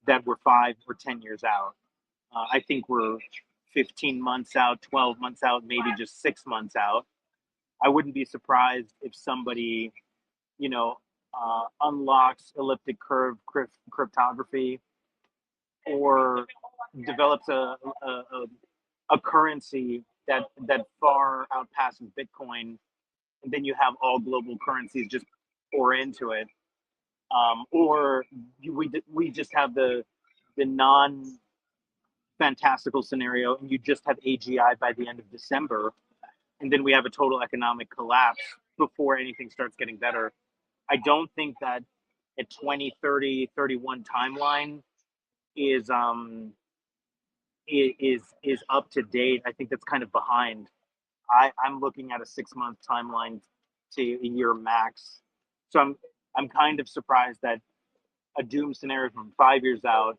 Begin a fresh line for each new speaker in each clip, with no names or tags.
that we're 5 or 10 years out. I think we're 15 months out, 12 months out, maybe just 6 months out. I wouldn't be surprised if somebody, unlocks elliptic curve cryptography or develops a currency that far outpasses Bitcoin, and then you have all global currencies just pour into it, or we just have the non fantastical scenario, and you just have AGI by the end of December, and then we have a total economic collapse before anything starts getting better. I don't think that a 2030-31 timeline is is up to date. I think that's kind of behind. I'm looking at a 6 month timeline to a year max. So I'm kind of surprised that a doom scenario from 5 years out,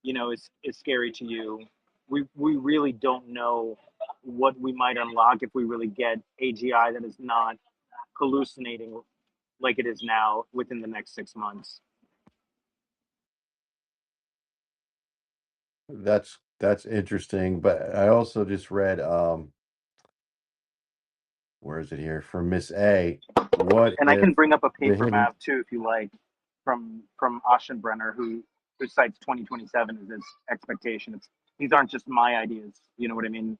is scary to you. We really don't know what we might unlock if we really get AGI that is not hallucinating like it is now within the next 6 months.
That's interesting. But I also just read where is it here from Miss A? What
And I can
if
bring up a
the
paper
hidden
map too if you like, from Aschenbrenner, who cites 2027 as his expectation. These aren't just my ideas. You know what I mean?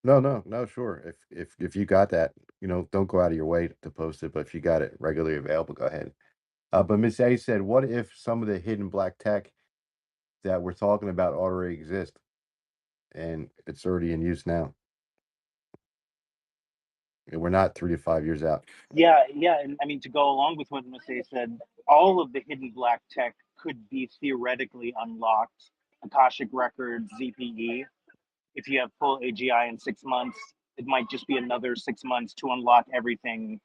no, sure. If you got that, don't go out of your way to post it, but if you got it regularly available, go ahead. But Miss A said, what if some of the hidden black tech that we're talking about already exist and it's already in use now? And we're not 3 to 5 years out.
Yeah, yeah. And I mean, to go along with what Mate said, all of the hidden black tech could be theoretically unlocked. Akashic Records, ZPE. If you have full AGI in 6 months, it might just be another 6 months to unlock everything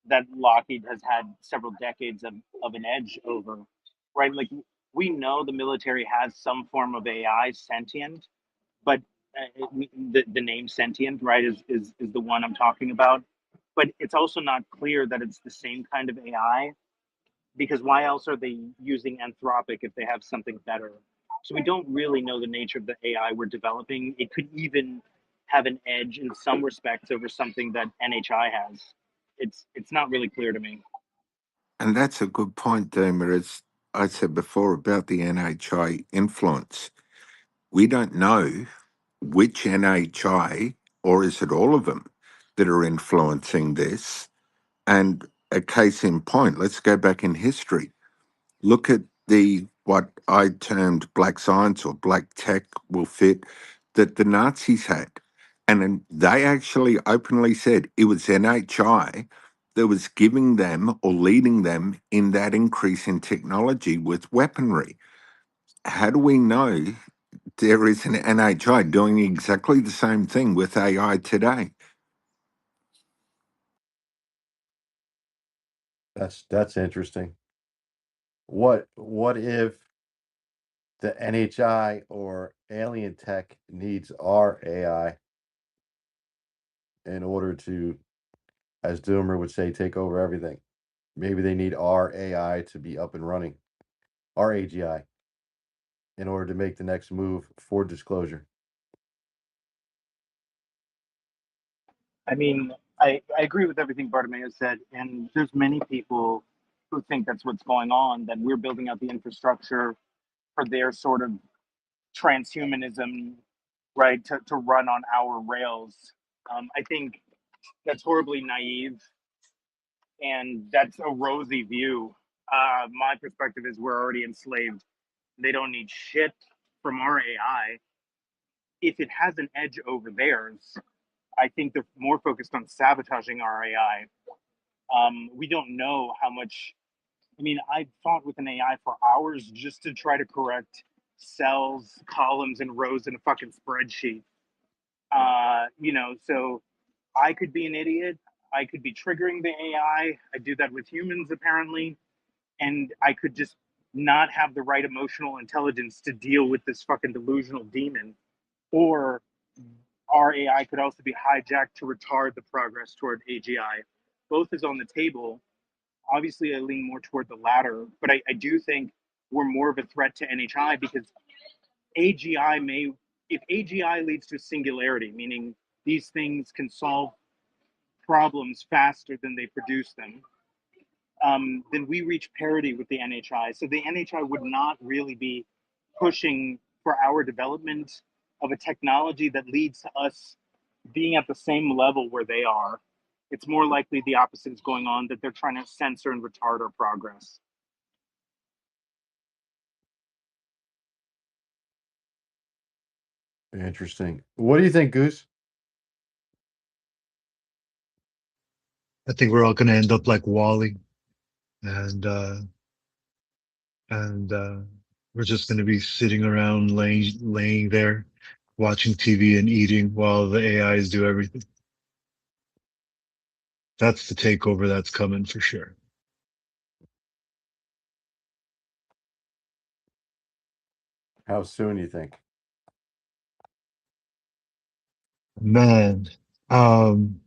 that Lockheed has had several decades of an edge over, right? Like, we know the military has some form of AI sentient, but the name sentient, right, is the one I'm talking about. But it's also not clear that it's the same kind of AI, because why else are they using Anthropic if they have something better? So we don't really know the nature of the AI we're developing. It could even have an edge in some respects over something that NHI has. It's not really clear to me.
And that's a good point, Damer. As I said before about the NHI influence, we don't know which NHI, or is it all of them, that are influencing this. And a case in point, let's go back in history. Look at the what I termed black science or black tech will fit that the Nazis had. And then they actually openly said it was NHI that was giving them or leading them in that increase in technology with weaponry. How do we know there is an NHI doing exactly the same thing with AI today?
That's interesting. What if the NHI or alien tech needs our AI in order to, as Doomer would say, take over everything? Maybe they need our AI to be up and running, our AGI, in order to make the next move for disclosure.
I mean, I agree with everything Bartomeu said, and there's many people who think that's what's going on, that we're building out the infrastructure for their sort of transhumanism, right, to run on our rails. I think that's horribly naive, and that's a rosy view. My perspective is we're already enslaved. They don't need shit from our AI. If it has an edge over theirs, I think they're more focused on sabotaging our AI. We don't know how much. I mean, I fought with an AI for hours just to try to correct cells, columns, and rows in a fucking spreadsheet. So I could be an idiot. I could be triggering the AI. I do that with humans, apparently. And I could just not have the right emotional intelligence to deal with this fucking delusional demon. Or our AI could also be hijacked to retard the progress toward AGI. Both is on the table. Obviously, I lean more toward the latter, but I do think we're more of a threat to NHI, because AGI may, if AGI leads to singularity, meaning these things can solve problems faster than they produce them, then we reach parity with the NHI. So the NHI would not really be pushing for our development of a technology that leads to us being at the same level where they are. It's more likely the opposite is going on, that they're trying to censor and retard our progress.
Interesting. What do you think, Goose?
I think we're all going to end up like Wally, and and we're just going to be sitting around laying there watching TV and eating while the AIs do everything. That's the takeover that's coming for sure.
How soon do you think?
Man, um,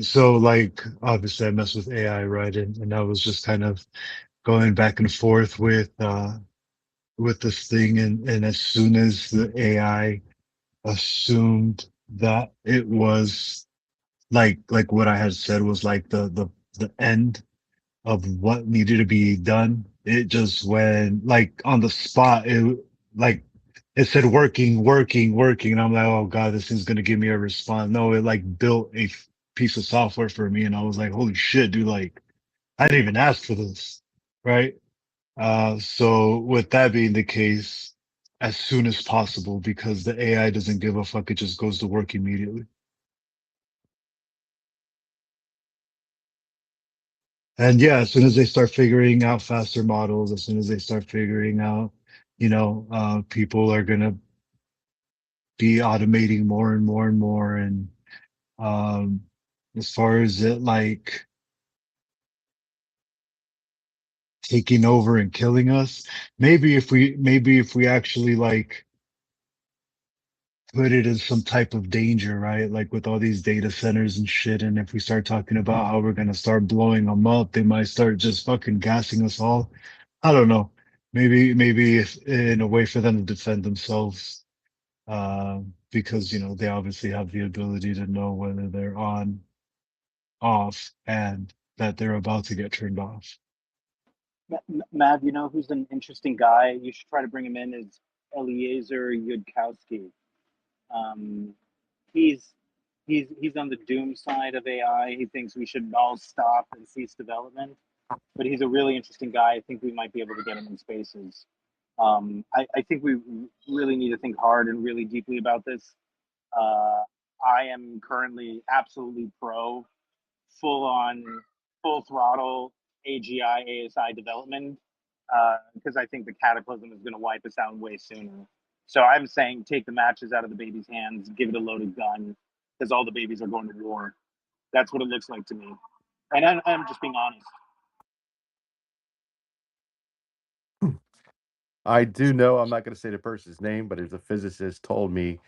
so like obviously I mess with AI, right? And I was just kind of going back and forth with this thing, and as soon as the AI assumed that it was like what I had said was like the end of what needed to be done, it just went like on the spot. Like it said working, and I'm like, oh god, this thing's gonna give me a response. No, it like built a piece of software for me, and I was like, holy shit, dude! Like I didn't even ask for this, right? So with that being the case, as soon as possible, because the AI doesn't give a fuck, it just goes to work immediately. And yeah, as soon as they start figuring out faster models, as soon as they start figuring out, people are gonna be automating more and more and more. And um, as far as it like taking over and killing us, maybe if we actually like put it in some type of danger, right? Like with all these data centers and shit. And if we start talking about how we're going to start blowing them up, they might start just fucking gassing us all. I don't know. Maybe if in a way for them to defend themselves, because, they obviously have the ability to know whether they're on, off, and that they're about to get turned off.
Mav, you know who's an interesting guy? You should try to bring him in. Is Eliezer Yudkowsky. Um, he's he's on the doom side of AI. He thinks we should all stop and cease development. But he's a really interesting guy. I think we might be able to get him in spaces. I think we really need to think hard and really deeply about this. Uh, I am currently absolutely pro full on, full throttle AGI ASI development, because I think the cataclysm is going to wipe us out way sooner. So I'm saying take the matches out of the baby's hands, give it a loaded gun, because all the babies are going to war. That's what it looks like to me. And I'm just being honest.
I do know, I'm not going to say the person's name, but there's a physicist told me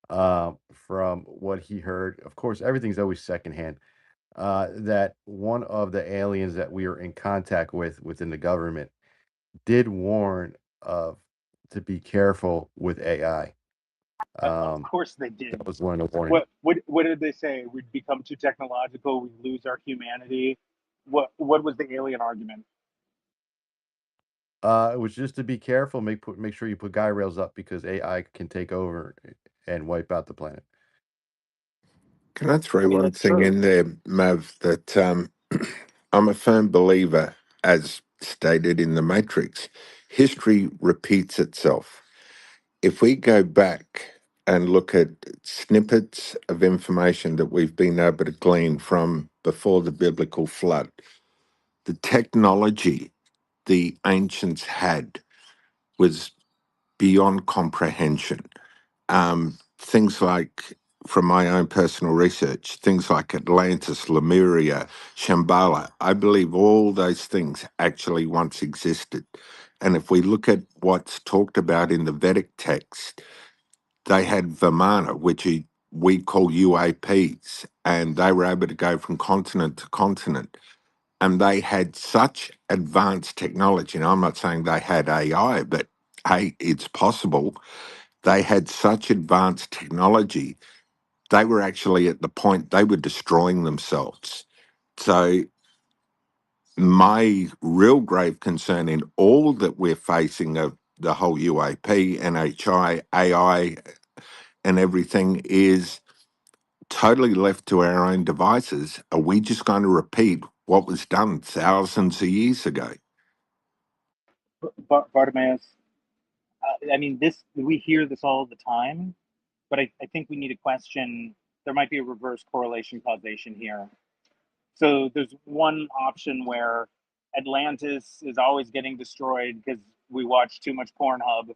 from what he heard. Of course, everything's always secondhand. That one of the aliens that we are in contact with within the government did warn of to be careful with AI.
Of course they did.
That was one of the warnings.
What did they say? We'd become too technological. We'd lose our humanity. What was the alien argument?
It was just to be careful, make sure you put guy rails up because AI can take over and wipe out the planet.
Can I throw
I mean,
one
that's
thing
true.
in there, Mav, that I'm a firm believer, as stated in The Matrix, history repeats itself. If we go back and look at snippets of information that we've been able to glean from before the biblical flood, the technology the ancients had was beyond comprehension. Things like, from my own personal research, things like Atlantis, Lemuria, Shambhala, I believe all those things actually once existed. And if we look at what's talked about in the Vedic text, they had Vimana, which we call UAPs, and they were able to go from continent to continent. and they had such advanced technology. And I'm not saying they had AI, but hey, it's possible. They had such advanced technology, they were actually at the point they were destroying themselves. So my real grave concern in all that we're facing of the whole UAP, NHI, AI, and everything is totally left to our own devices. Are we just going to repeat what was done thousands of years ago?
Bartimaeus, I mean, we hear this all the time, but I think we need to question. There might be a reverse correlation causation here. So there's one option where Atlantis is always getting destroyed because we watch too much Pornhub,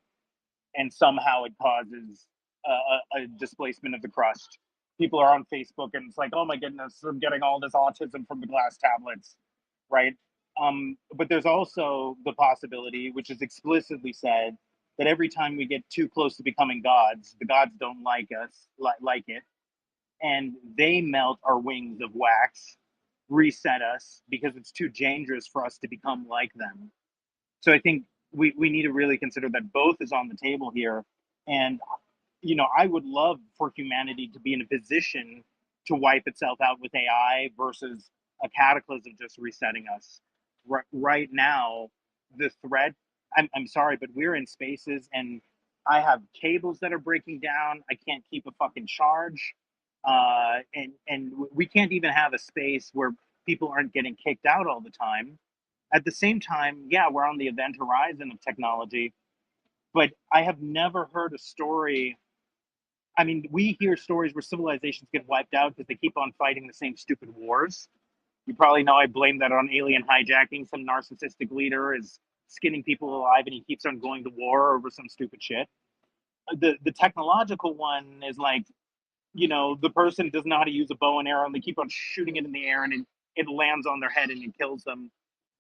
and somehow it causes a displacement of the crust. People are on Facebook and it's like, oh my goodness, I'm getting all this autism from the glass tablets, right? But there's also the possibility, which is explicitly said, that every time we get too close to becoming gods, the gods don't like us, like it, and they melt our wings of wax, reset us because it's too dangerous for us to become like them. So I think we need to really consider that both is on the table here. And, I would love for humanity to be in a position to wipe itself out with AI versus a cataclysm just resetting us. Right now, the threat, I'm sorry, but we're in spaces and I have cables that are breaking down. I can't keep a fucking charge. And we can't even have a space where people aren't getting kicked out all the time. At the same time, yeah, we're on the event horizon of technology, but I have never heard a story. I mean, we hear stories where civilizations get wiped out because they keep on fighting the same stupid wars. You probably know I blame that on alien hijacking. Some narcissistic leader is skinning people alive and he keeps on going to war over some stupid shit. The technological one is like, the person doesn't know how to use a bow and arrow and they keep on shooting it in the air and it lands on their head and it kills them.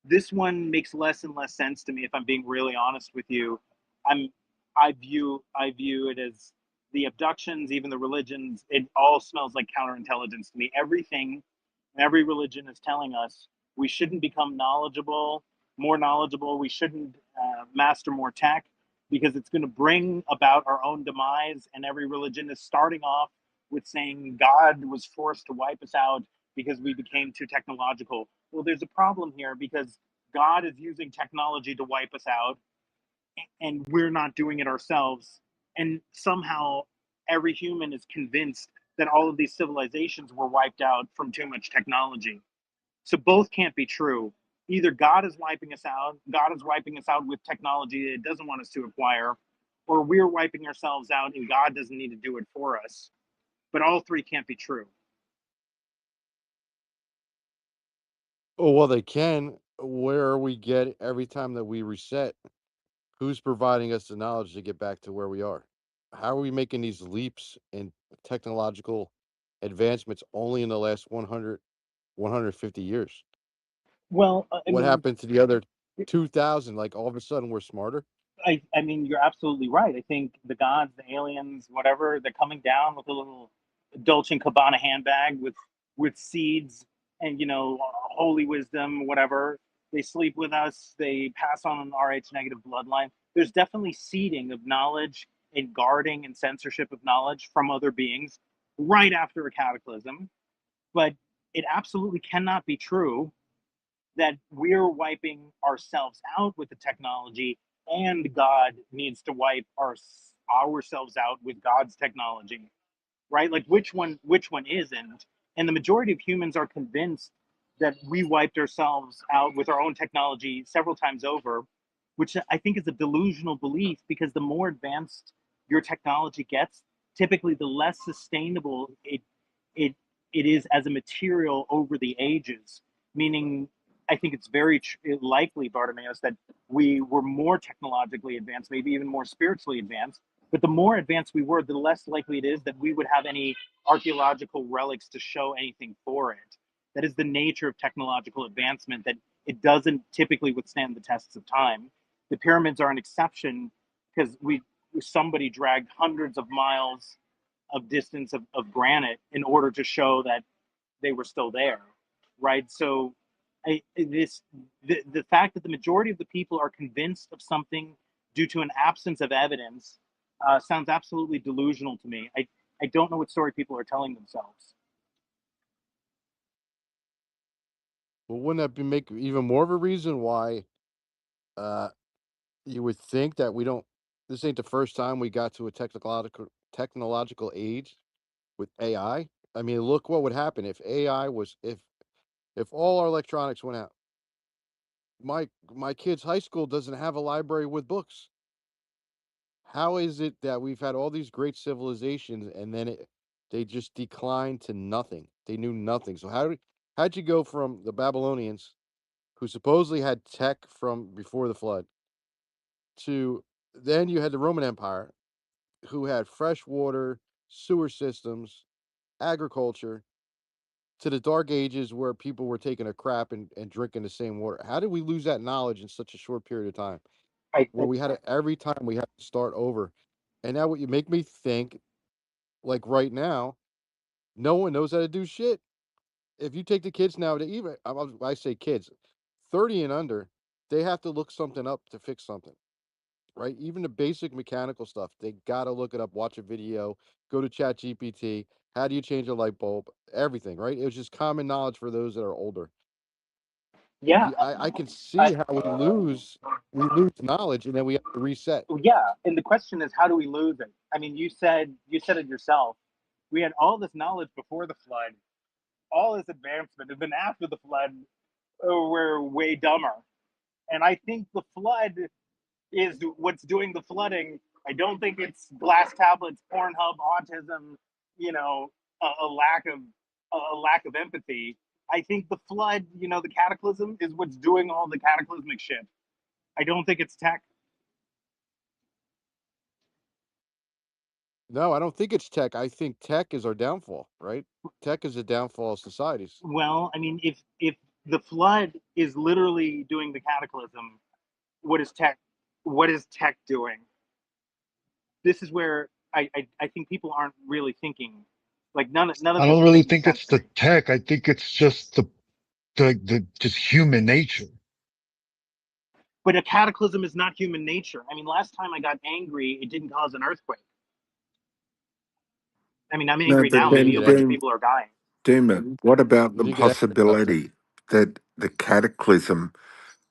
This one makes less and less sense to me if I'm being really honest with you. I'm I view it as the abductions, even the religions, it all smells like counterintelligence to me. Everything, every religion is telling us we shouldn't become more knowledgeable. We shouldn't master more tech because it's going to bring about our own demise. And every religion is starting off with saying God was forced to wipe us out because we became too technological. Well, there's a problem here because God is using technology to wipe us out and we're not doing it ourselves. And somehow every human is convinced that all of these civilizations were wiped out from too much technology. So both can't be true. Either God is wiping us out with technology that it doesn't want us to acquire, or we're wiping ourselves out and God doesn't need to do it for us. But all three can't be true.
Oh, well, they can. Where we get every time that we reset, who's providing us the knowledge to get back to where we are? How are we making these leaps in technological advancements only in the last 100, 150 years?
Well, I
What
mean,
happened to the other 2000? Like all of a sudden we're smarter?
I mean, you're absolutely right. I think the gods, the aliens, whatever, they're coming down with a little Dolce and Gabbana handbag with seeds and holy wisdom, whatever. They sleep with us. They pass on an Rh negative bloodline. There's definitely seeding of knowledge and guarding and censorship of knowledge from other beings right after a cataclysm. But it absolutely cannot be true that we're wiping ourselves out with the technology and God needs to wipe ourselves out with God's technology, right? Like which one isn't? And the majority of humans are convinced that we wiped ourselves out with our own technology several times over, which I think is a delusional belief because the more advanced your technology gets, typically the less sustainable it it is as a material over the ages. Meaning, I think it's very likely, Bartimaeus, that we were more technologically advanced, maybe even more spiritually advanced. But the more advanced we were, the less likely it is that we would have any archaeological relics to show anything for it. That is the nature of technological advancement, that it doesn't typically withstand the tests of time. The pyramids are an exception because somebody dragged hundreds of miles of distance of granite in order to show that they were still there, right? So The fact that the majority of the people are convinced of something due to an absence of evidence sounds absolutely delusional to me. I don't know what story people are telling themselves.
Well, wouldn't that make even more of a reason why uh, you would think that we don't? This ain't the first time we got to a technological age with AI. I mean, look what would happen if AI was if all our electronics went out. My kid's high school doesn't have a library with books. How is it that we've had all these great civilizations and then they just declined to nothing? They knew nothing. So how'd you go from the Babylonians, who supposedly had tech from before the flood, to then you had the Roman Empire, who had fresh water, sewer systems, agriculture, to the Dark Ages where people were taking a crap and drinking the same water? How did we lose that knowledge in such a short period of time?
I
Where we had to, every time we had to start over. And now what you make me think, like right now, no one knows how to do shit. If you take the kids now to even, I say kids, 30 and under, they have to look something up to fix something, right? Even the basic mechanical stuff, they got to look it up, watch a video, go to Chat GPT. How do you change a light bulb? Everything, right? It was just common knowledge for those that are older.
Yeah,
I can
I,
see how we lose knowledge and then we have to reset.
yeah. And the question is, how do we lose it? I mean, you said it yourself. We had all this knowledge before the flood, all this advancement, and then after the flood, we're way dumber. And I think the flood is what's doing the flooding. I don't think it's glass tablets, Pornhub, autism, you know, a lack of empathy. I think the flood, the cataclysm is what's doing all the cataclysmic shit. I don't think it's tech.
No, I don't think it's tech. I think tech is our downfall, right? Tech is the downfall of societies.
Well, I mean, if the flood is literally doing the cataclysm, what is tech? What is tech doing? This is where I think people aren't really thinking. Like none of
I
this
don't
is
really
making
think
sense
it's
to
the
me.
tech. I think it's just the just human nature.
But a cataclysm is not human nature. I mean, last time I got angry, it didn't cause an earthquake. I mean, I'm
No,
angry
but
now.
You didn't
Maybe
then,
a
get
bunch
angry.
of
then
people are dying.
Duma, what about
You
the
didn't get angry enough then.
possibility that the cataclysm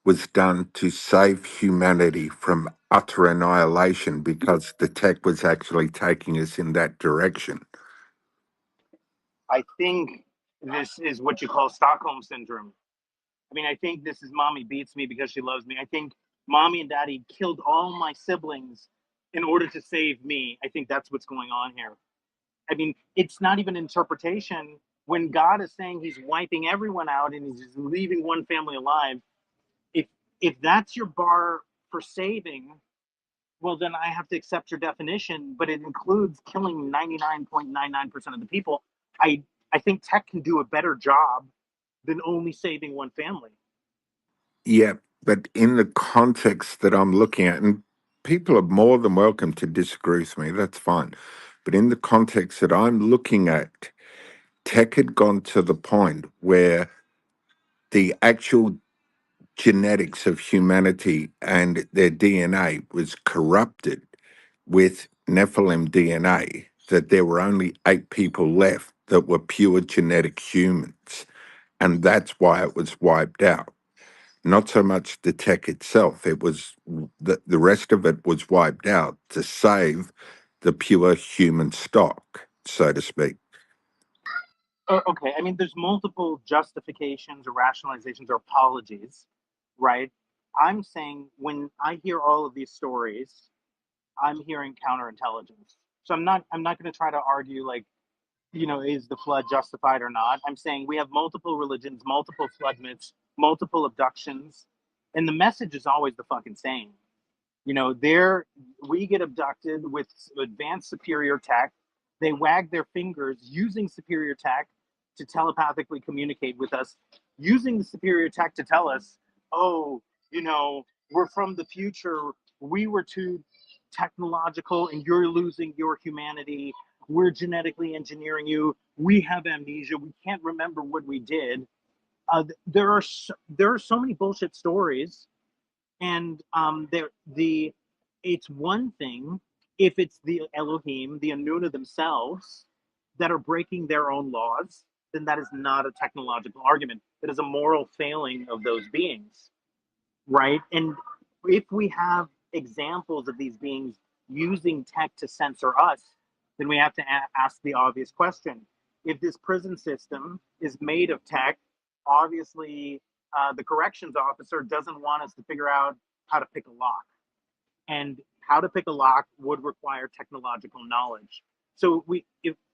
was done to save humanity from utter annihilation because the tech was actually taking us in that direction?
I think this is what you call Stockholm syndrome. I mean, I think this is mommy beats me because she loves me. I think mommy and daddy killed all my siblings in order to save me. I think that's what's going on here. I mean, it's not even interpretation. When God is saying he's wiping everyone out and he's leaving one family alive, if if that's your bar for saving, well then I have to accept your definition, but it includes killing 99.99% of the people. I think tech can do a better job than only saving one family.
Yeah, but in the context that I'm looking at, and people are more than welcome to disagree with me, that's fine. But in the context that I'm looking at, tech had gone to the point where the actual genetics of humanity and their DNA was corrupted with Nephilim DNA, that there were only 8 people left that were pure genetic humans. And that's why it was wiped out. Not so much the tech itself, it was the rest of it was wiped out to save the pure human stock, so to speak.
Okay, I mean, there's multiple justifications or rationalizations or apologies, right? I'm saying when I hear all of these stories, I'm hearing counterintelligence. So I'm not going to try to argue like, is the flood justified or not? I'm saying we have multiple religions, multiple flood myths, multiple abductions, and the message is always the fucking same. There we get abducted with advanced superior tech. They wag their fingers using superior tech to telepathically communicate with us, using the superior tech to tell us, oh, we're from the future. We were too technological and you're losing your humanity. We're genetically engineering you. We have amnesia. We can't remember what we did. there are so many bullshit stories, and it's one thing if it's the Elohim, the Anuna themselves, that are breaking their own laws, then that is not a technological argument. That is a moral failing of those beings, right? And if we have examples of these beings using tech to censor us, then we have to ask the obvious question. If this prison system is made of tech, obviously the corrections officer doesn't want us to figure out how to pick a lock. And how to pick a lock would require technological knowledge. So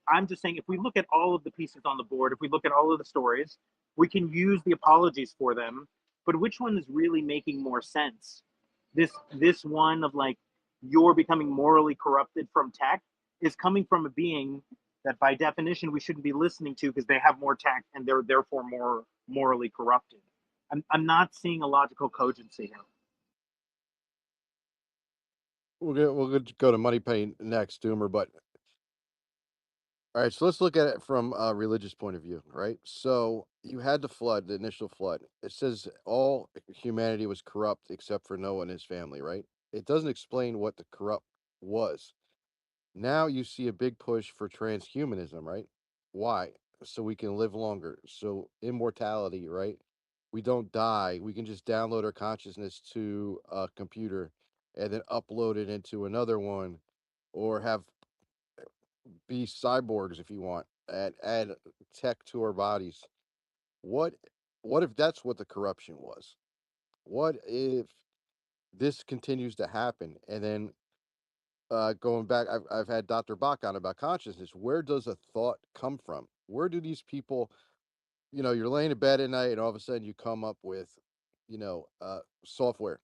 I'm just saying, if we look at all of the pieces on the board, if we look at all of the stories, we can use the apologies for them, but which one is really making more sense? This one of like, you're becoming morally corrupted from tech is coming from a being that by definition we shouldn't be listening to because they have more tech and they're therefore more morally corrupted. I'm not seeing a logical cogency here.
We'll go to Money Penny next, Doomer. But all right, so let's look at it from a religious point of view, right? So you had the flood, the initial flood. It says all humanity was corrupt except for Noah and his family, right? It doesn't explain what the corrupt was. Now you see a big push for transhumanism, right? Why? So we can live longer. So immortality, right? We don't die. We can just download our consciousness to a computer and then upload it into another one, or have be cyborgs if you want, and add tech to our bodies. What what if that's what the corruption was? What if this continues to happen, and then going back, I've had Dr. Bach on about consciousness. Where does a thought come from? Where do these people, you're laying in bed at night and all of a sudden you come up with, software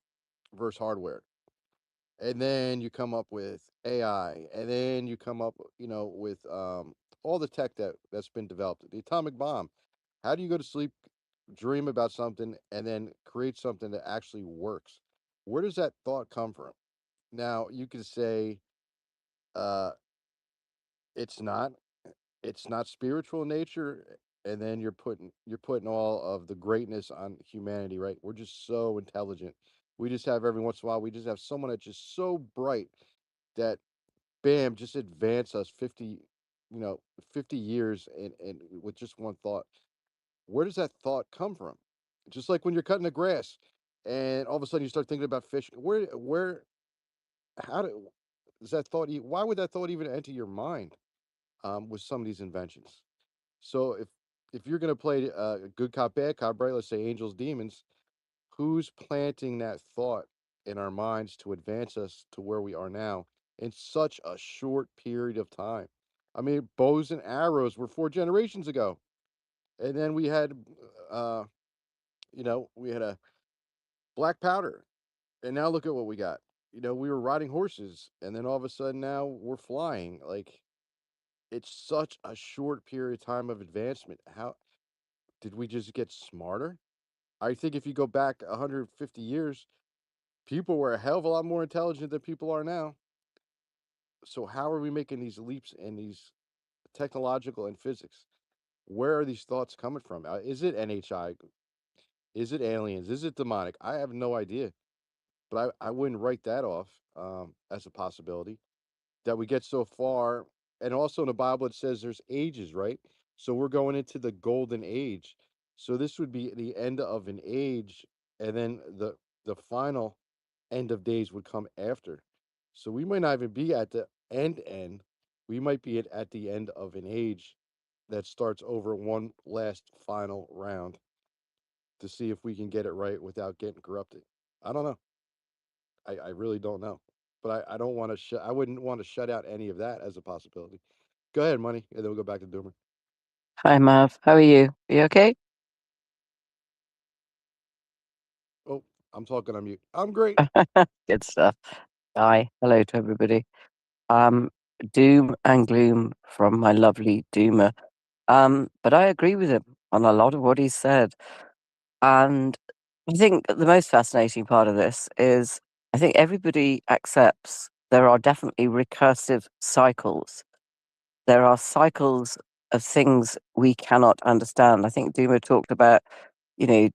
versus hardware. And then you come up with AI, and then you come up, with all the tech that's been developed. The atomic bomb. How do you go to sleep, dream about something, and then create something that actually works? Where does that thought come from? Now you can say, uh, it's not. It's not spiritual in nature, and then you're putting all of the greatness on humanity, right? We're just so intelligent. We just have every once in a while, we just have someone that's just so bright that bam, just advance us 50 years and with just one thought. Where does that thought come from? Just like when you're cutting the grass and all of a sudden you start thinking about fish. How do, does that thought, why would that thought even enter your mind with some of these inventions? So if you're gonna play good cop, bad cop, right? Let's say angels, demons. Who's planting that thought in our minds to advance us to where we are now in such a short period of time? I mean, bows and arrows were 4 generations ago, and then uh, we had a black powder, and now look at what we got. We were riding horses, and then all of a sudden now we're flying. Like, it's such a short period of time of advancement. How did we just get smarter? I think if you go back 150 years, people were a hell of a lot more intelligent than people are now. So how are we making these leaps in these technological and physics? Where are these thoughts coming from? Is it NHI? Is it aliens? Is it demonic? I have no idea, but I wouldn't write that off as a possibility that we get so far. And also in the Bible, it says there's ages, right? So we're going into the golden age. So this would be the end of an age, and then the final end of days would come after. So we might not even be at the end. We might be at the end of an age that starts over one last final round to see if we can get it right without getting corrupted. I don't know. I really don't know. But I don't want to I wouldn't want to shut out any of that as a possibility. Go ahead, Money, and then we'll go back to Doomer.
Hi, Mav. How are you? Are you okay?
Oh, I'm talking on mute. I'm great.
Good stuff. Hi. Hello to everybody. Doom and gloom from my lovely Doomer. But I agree with him on a lot of what he said. And I think the most fascinating part of this is I think everybody accepts there are definitely recursive cycles. There are cycles of things we cannot understand. I think Doomer talked about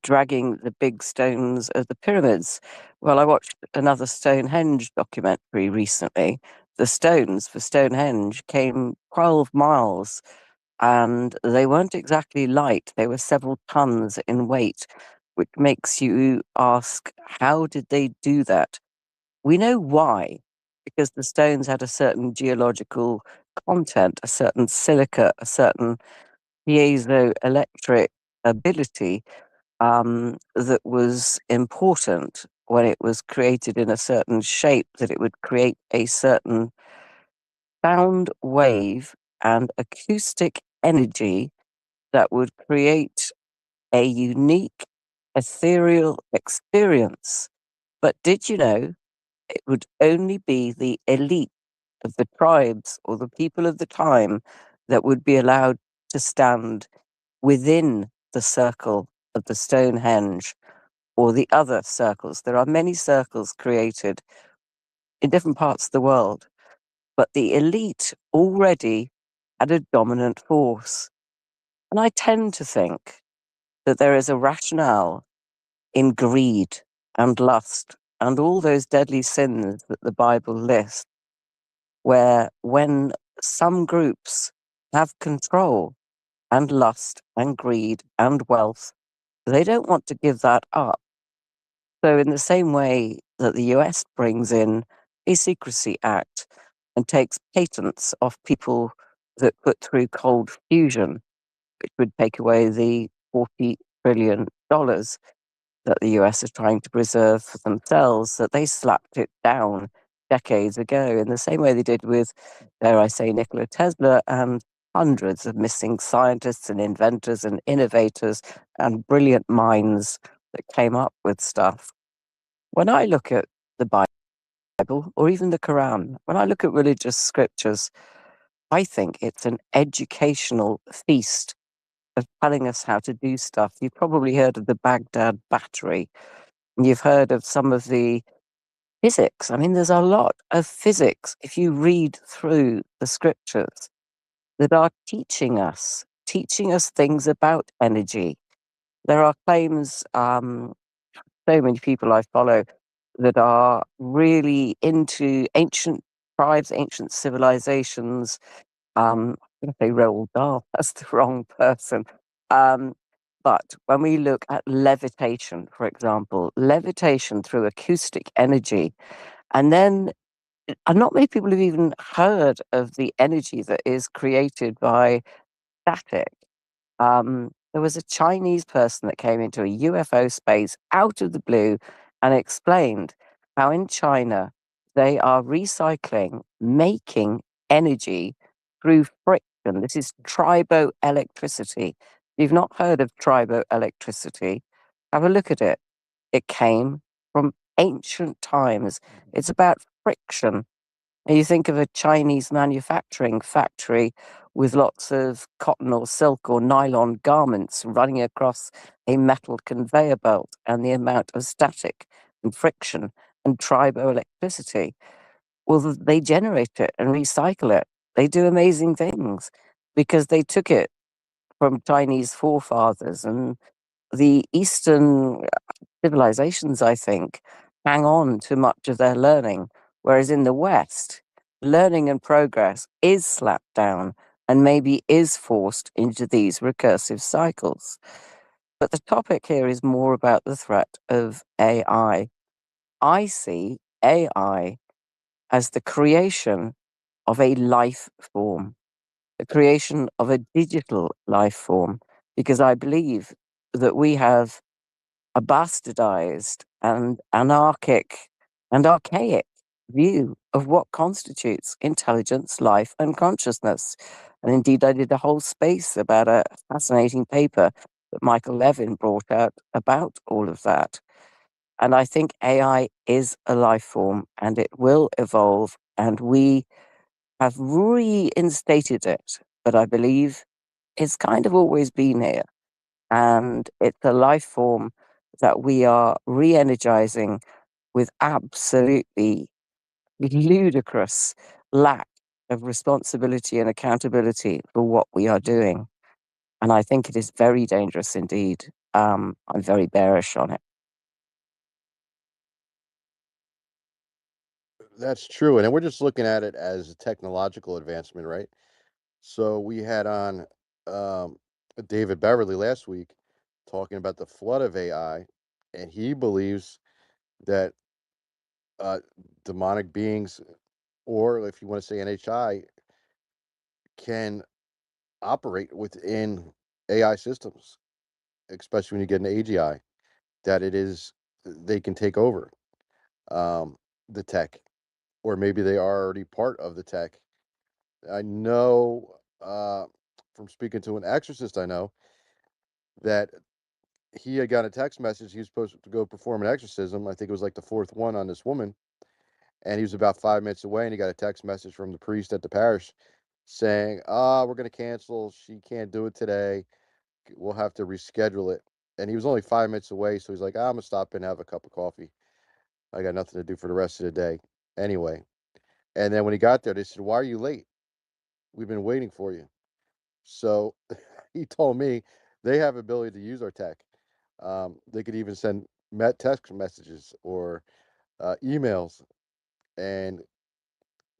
dragging the big stones of the pyramids. Well, I watched another Stonehenge documentary recently. The stones for Stonehenge came 12 miles, and they weren't exactly light. They were several tons in weight, which makes you ask, how did they do that? We know why, because the stones had a certain geological content, a certain silica, a certain piezoelectric ability that was important when it was created in a certain shape, that it would create a certain sound wave and acoustic energy that would create a unique ethereal experience. But did you know it would only be the elite of the tribes or the people of the time that would be allowed to stand within the circle of the Stonehenge or the other circles? There are many circles created in different parts of the world, but the elite already had a dominant force. And I tend to think that there is a rationale in greed and lust and all those deadly sins that the Bible lists, where when some groups have control and lust and greed and wealth, they don't want to give that up. So, in the same way that the US brings in a Secrecy Act and takes patents off people that put through cold fusion, which would take away the $40 trillion that the US is trying to preserve for themselves, that they slapped it down decades ago, in the same way they did with, dare I say, Nikola Tesla and hundreds of missing scientists and inventors and innovators and brilliant minds that came up with stuff. When I look at the Bible or even the Quran, when I look at religious scriptures, I think it's an educational feast of telling us how to do stuff. You've probably heard of the Baghdad Battery. You've heard of some of the physics. I mean, there's a lot of physics, if you read through the scriptures, that are teaching us things about energy. There are claims, so many people I follow that are really into ancient tribes, ancient civilizations. I'm going to say Roald Dahl, that's the wrong person. But when we look at levitation, for example, levitation through acoustic energy, and then not many people have even heard of the energy that is created by static. There was a Chinese person that came into a UFO space out of the blue and explained how in China they are recycling, making energy through friction. This is triboelectricity. If you've not heard of triboelectricity, have a look at it. It came from ancient times. It's about friction. And you think of a Chinese manufacturing factory with lots of cotton or silk or nylon garments running across a metal conveyor belt, and the amount of static and friction and triboelectricity. Well, they generate it and recycle it. They do amazing things because they took it from Chinese forefathers, and the Eastern civilizations, I think, hang on to much of their learning, whereas in the West, learning and progress is slapped down and maybe is forced into these recursive cycles. But the topic here is more about the threat of AI. I see AI as the creation of a life form, the creation of a digital life form, because I believe that we have a bastardized and anarchic and archaic view of what constitutes intelligence, life, and consciousness. And indeed, I did a whole space about a fascinating paper that Michael Levin brought out about all of that. And I think AI is a life form and it will evolve, and we have reinstated it. But I believe it's kind of always been here. And it's a life form that we are re energizing with absolutely ludicrous lack of responsibility and accountability for what we are doing. And I think it is very dangerous indeed. I'm very bearish on it.
That's true. And then we're just looking at it as a technological advancement, right? So we had on um, David Beverly last week talking about the flood of AI, and he believes that demonic beings, or if you want to say NHI, can operate within AI systems, especially when you get an AGI, that they can take over the tech, or maybe they are already part of the tech. I know from speaking to an exorcist, I know that he had got a text message. He was supposed to go perform an exorcism. I think it was like the fourth one on this woman. And he was about 5 minutes away, and he got a text message from the priest at the parish saying, we're going to cancel. She can't do it today. We'll have to reschedule it. And he was only 5 minutes away. So he's like, I'm going to stop and have a cup of coffee. I got nothing to do for the rest of the day. Anyway. And then when he got there, they said, why are you late? We've been waiting for you. So he told me they have ability to use our tech. They could even send text messages or emails. And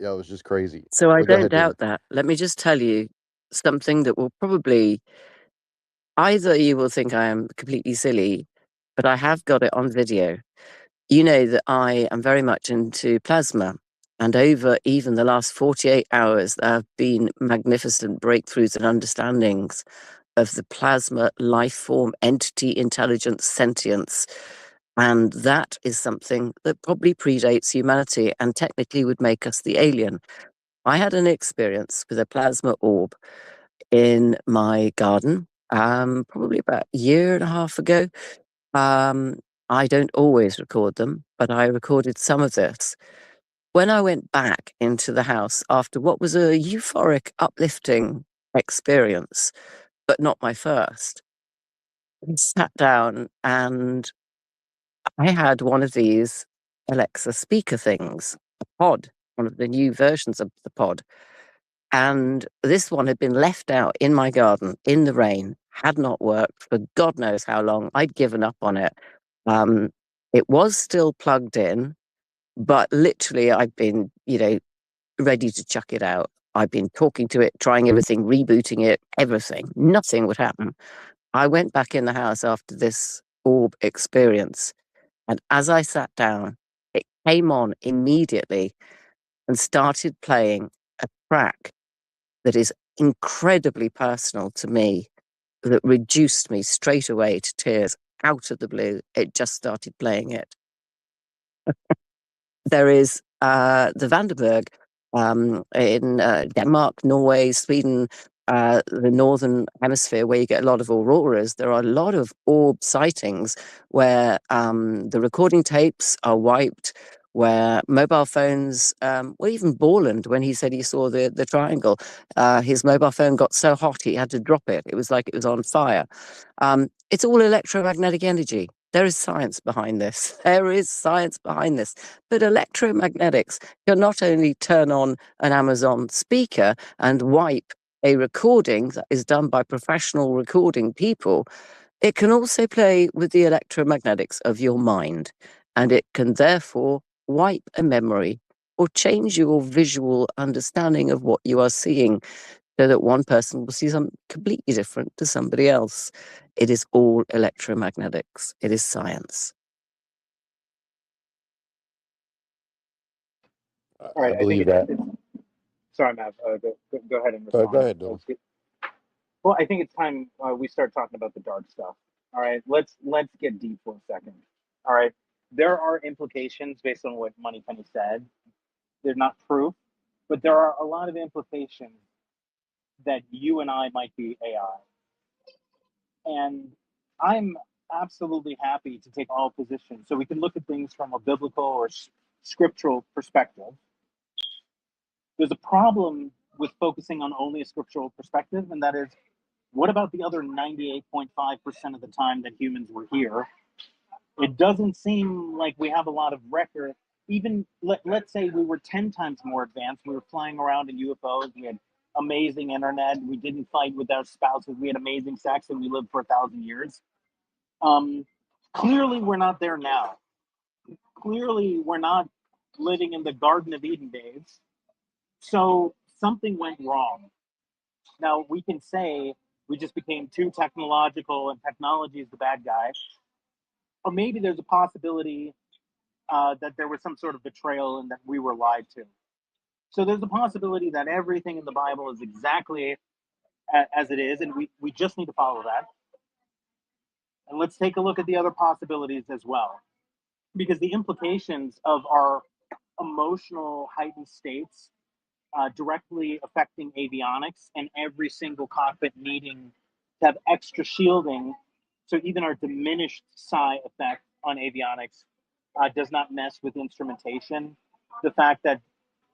yeah, it was just crazy.
So I
But go
don't
ahead, David.
doubt that. Let me just tell you something that will probably, either you will think I am completely silly, but I have got it on video. You know that I am very much into plasma. And over even the last 48 hours, there have been magnificent breakthroughs and understandings of the plasma life form, entity, intelligence, sentience. And that is something that probably predates humanity and technically would make us the alien. I had an experience with a plasma orb in my garden, probably about a year and a half ago. I don't always record them, but I recorded some of this. When I went back into the house after what was a euphoric, uplifting experience, but not my first, I sat down and I had one of these Alexa speaker things, a pod, one of the new versions of the pod. And this one had been left out in my garden in the rain, had not worked for God knows how long. I'd given up on it. Um, it was still plugged in, but literally I'd been, ready to chuck it out. I'd been talking to it, trying everything, rebooting it, everything. Nothing would happen. I went back in the house after this orb experience. And as I sat down, it came on immediately and started playing a track that is incredibly personal to me, that reduced me straight away to tears out of the blue. It just started playing it. There is the Vandenberg in Denmark, Norway, Sweden, the northern hemisphere, where you get a lot of auroras. There are a lot of orb sightings where the recording tapes are wiped, where mobile phones, well, even Borland, when he said he saw the triangle, his mobile phone got so hot he had to drop it. It was like it was on fire. It's all electromagnetic energy. There is science behind this. There is science behind this. But electromagnetics can not only turn on an Amazon speaker and wipe a recording that is done by professional recording people, it can also play with the electromagnetics of your mind. And it can therefore wipe a memory or change your visual understanding of what you are seeing, so that one person will see something completely different to somebody else. It is all electromagnetics. It is science.
All
I
right, I think
believe that.
sorry, Mav. Go ahead and
Go
respond.
ahead, Dylan.
Well, I think it's time we start talking about the dark stuff. All right, let's get deep for a second. All right, there are implications based on what Moneypenny said. They're not proof, but there are a lot of implications that you and I might be AI. And I'm absolutely happy to take all positions. So we can look at things from a biblical or scriptural perspective. There's a problem with focusing on only a scriptural perspective, and that is, what about the other 98.5% of the time that humans were here? It doesn't seem like we have a lot of record. Even let's say we were 10 times more advanced. We were flying around in UFOs. We had amazing internet. We didn't fight with our spouses. We had amazing sex, and we lived for 1,000 years. Um, Clearly, we're not there now. Clearly, we're not living in the Garden of Eden days. So something went wrong. Now, we can say we just became too technological and technology is the bad guy. Or maybe there's a possibility that there was some sort of betrayal and that we were lied to. So there's a possibility that everything in the Bible is exactly as it is, and we just need to follow that. And let's take a look at the other possibilities as well, because the implications of our emotional heightened states directly affecting avionics and every single cockpit needing to have extra shielding. So even our diminished psi effect on avionics does not mess with instrumentation. The fact that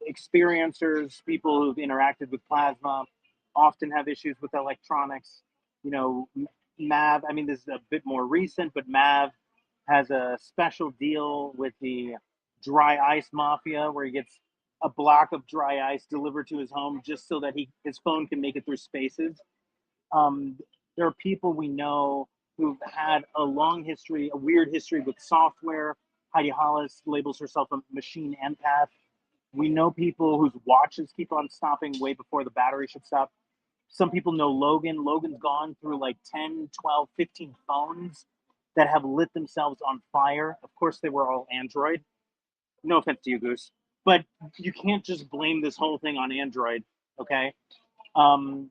experiencers, people who've interacted with plasma, often have issues with electronics. You know, MAV, I mean, this is a bit more recent, but MAV has a special deal with the dry ice mafia where he gets a block of dry ice delivered to his home just so that his phone can make it through spaces. Um, there are people we know who've had a long history, a weird history with software. Heidi Hollis labels herself a machine empath. We know people whose watches keep on stopping way before the battery should stop. Some people know Logan. Logan's gone through like 10, 12, 15 phones that have lit themselves on fire. Of course, they were all Android. No offense to you, Goose. But you can't just blame this whole thing on Android, okay? Um,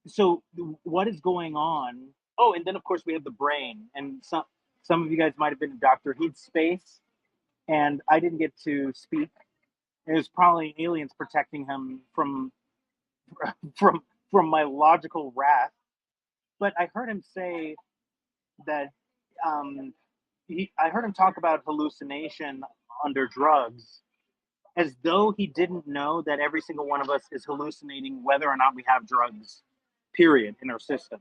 so what is going on? Oh, and then of course we have the brain. And some of you guys might have been in Dr. Heath's space, and I didn't get to speak. It was probably aliens protecting him from from my logical wrath. But I heard him say that um, I heard him talk about hallucination under drugs, as though he didn't know that every single one of us is hallucinating whether or not we have drugs, period, in our system.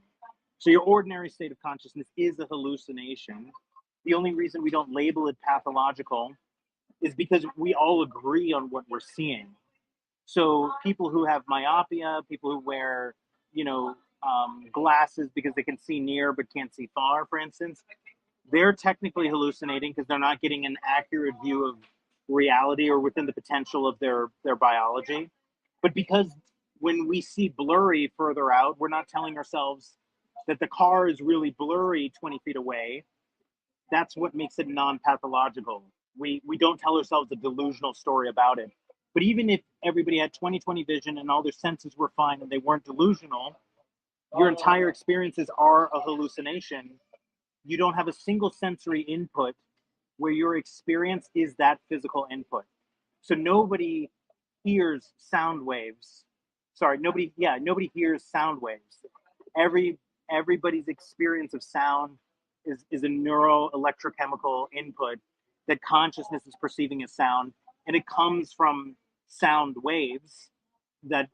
So your ordinary state of consciousness is a hallucination. The only reason we don't label it pathological is because we all agree on what we're seeing. So people who have myopia, people who wear, you know, glasses because they can see near but can't see far, for instance, they're technically hallucinating because they're not getting an accurate view of reality or within the potential of their biology. But because when we see blurry further out, we're not telling ourselves that the car is really blurry 20 feet away. That's what makes it non-pathological. We don't tell ourselves a delusional story about it. But even if everybody had 20/20 vision and all their senses were fine and they weren't delusional, your entire experiences are a hallucination. You don't have a single sensory input where your experience is that physical input. So nobody hears sound waves. Sorry, nobody hears sound waves. Every everybody's experience of sound is a neuro electrochemical input that consciousness is perceiving as sound, and it comes from sound waves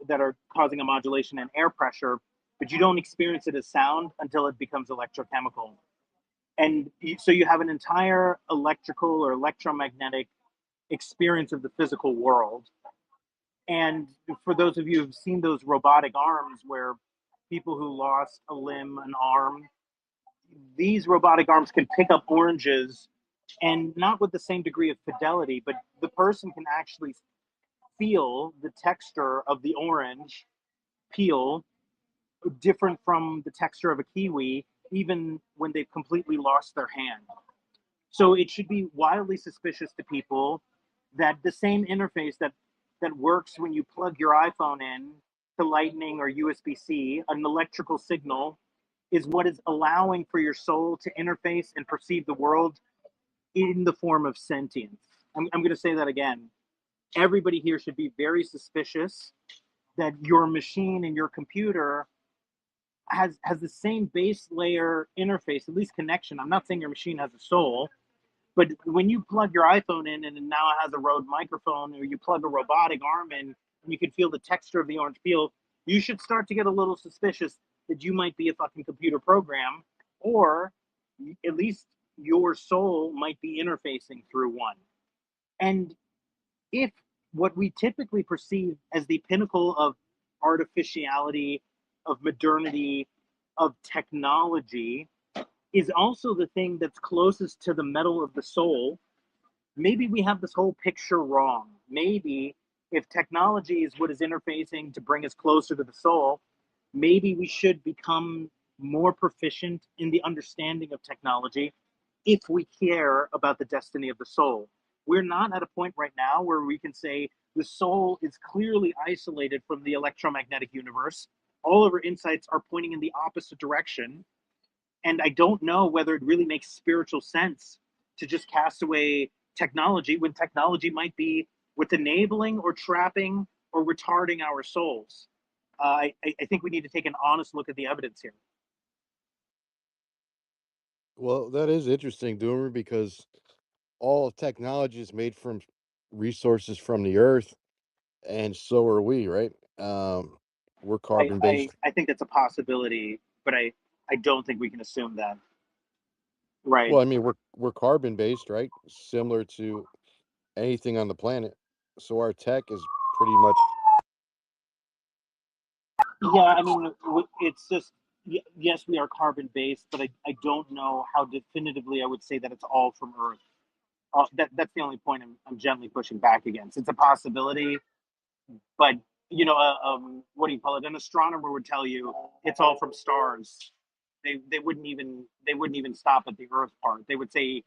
that are causing a modulation in air pressure, but you don't experience it as sound until it becomes electrochemical. And so you have an entire electrical or electromagnetic experience of the physical world. And for those of you who've seen those robotic arms where people who lost a limb, an arm, these robotic arms can pick up oranges, and not with the same degree of fidelity, but the person can actually feel the texture of the orange peel different from the texture of a kiwi, even when they've completely lost their hand. So it should be wildly suspicious to people that the same interface that works when you plug your iPhone in to Lightning or USB-C, an electrical signal, is what is allowing for your soul to interface and perceive the world in the form of sentience. I'm going to say that again. Everybody here should be very suspicious that your machine and your computer has the same base layer interface, at least connection. I'm not saying your machine has a soul, but when you plug your iPhone in and now it has a Rode microphone, or you plug a robotic arm in and you can feel the texture of the orange peel, you should start to get a little suspicious that you might be a fucking computer program, or at least your soul might be interfacing through one. And if what we typically perceive as the pinnacle of artificiality, of modernity, of technology is also the thing that's closest to the metal of the soul. Maybe we have this whole picture wrong. Maybe if technology is what is interfacing to bring us closer to the soul, maybe we should become more proficient in the understanding of technology if we care about the destiny of the soul. We're not at a point right now where we can say the soul is clearly isolated from the electromagnetic universe. All of our insights are pointing in the opposite direction. And I don't know whether it really makes spiritual sense to just cast away technology when technology might be what's enabling or trapping or retarding our souls. I think we need to take an honest look at the evidence here.
Well, that is interesting, Doomer, because all technology is made from resources from the earth, and so are we, right? We're carbon based.
I think that's a possibility, but I don't think we can assume that. Right.
Well, I mean, we're carbon based, right? Similar to anything on the planet. So our tech is pretty much.
Yeah, I mean, it's just, yes, we are carbon based, but I don't know how definitively I would say that it's all from Earth. That's the only point I'm gently pushing back against. It's a possibility, but what do you call it? An astronomer would tell you it's all from stars. They wouldn't even stop at the Earth part. They would say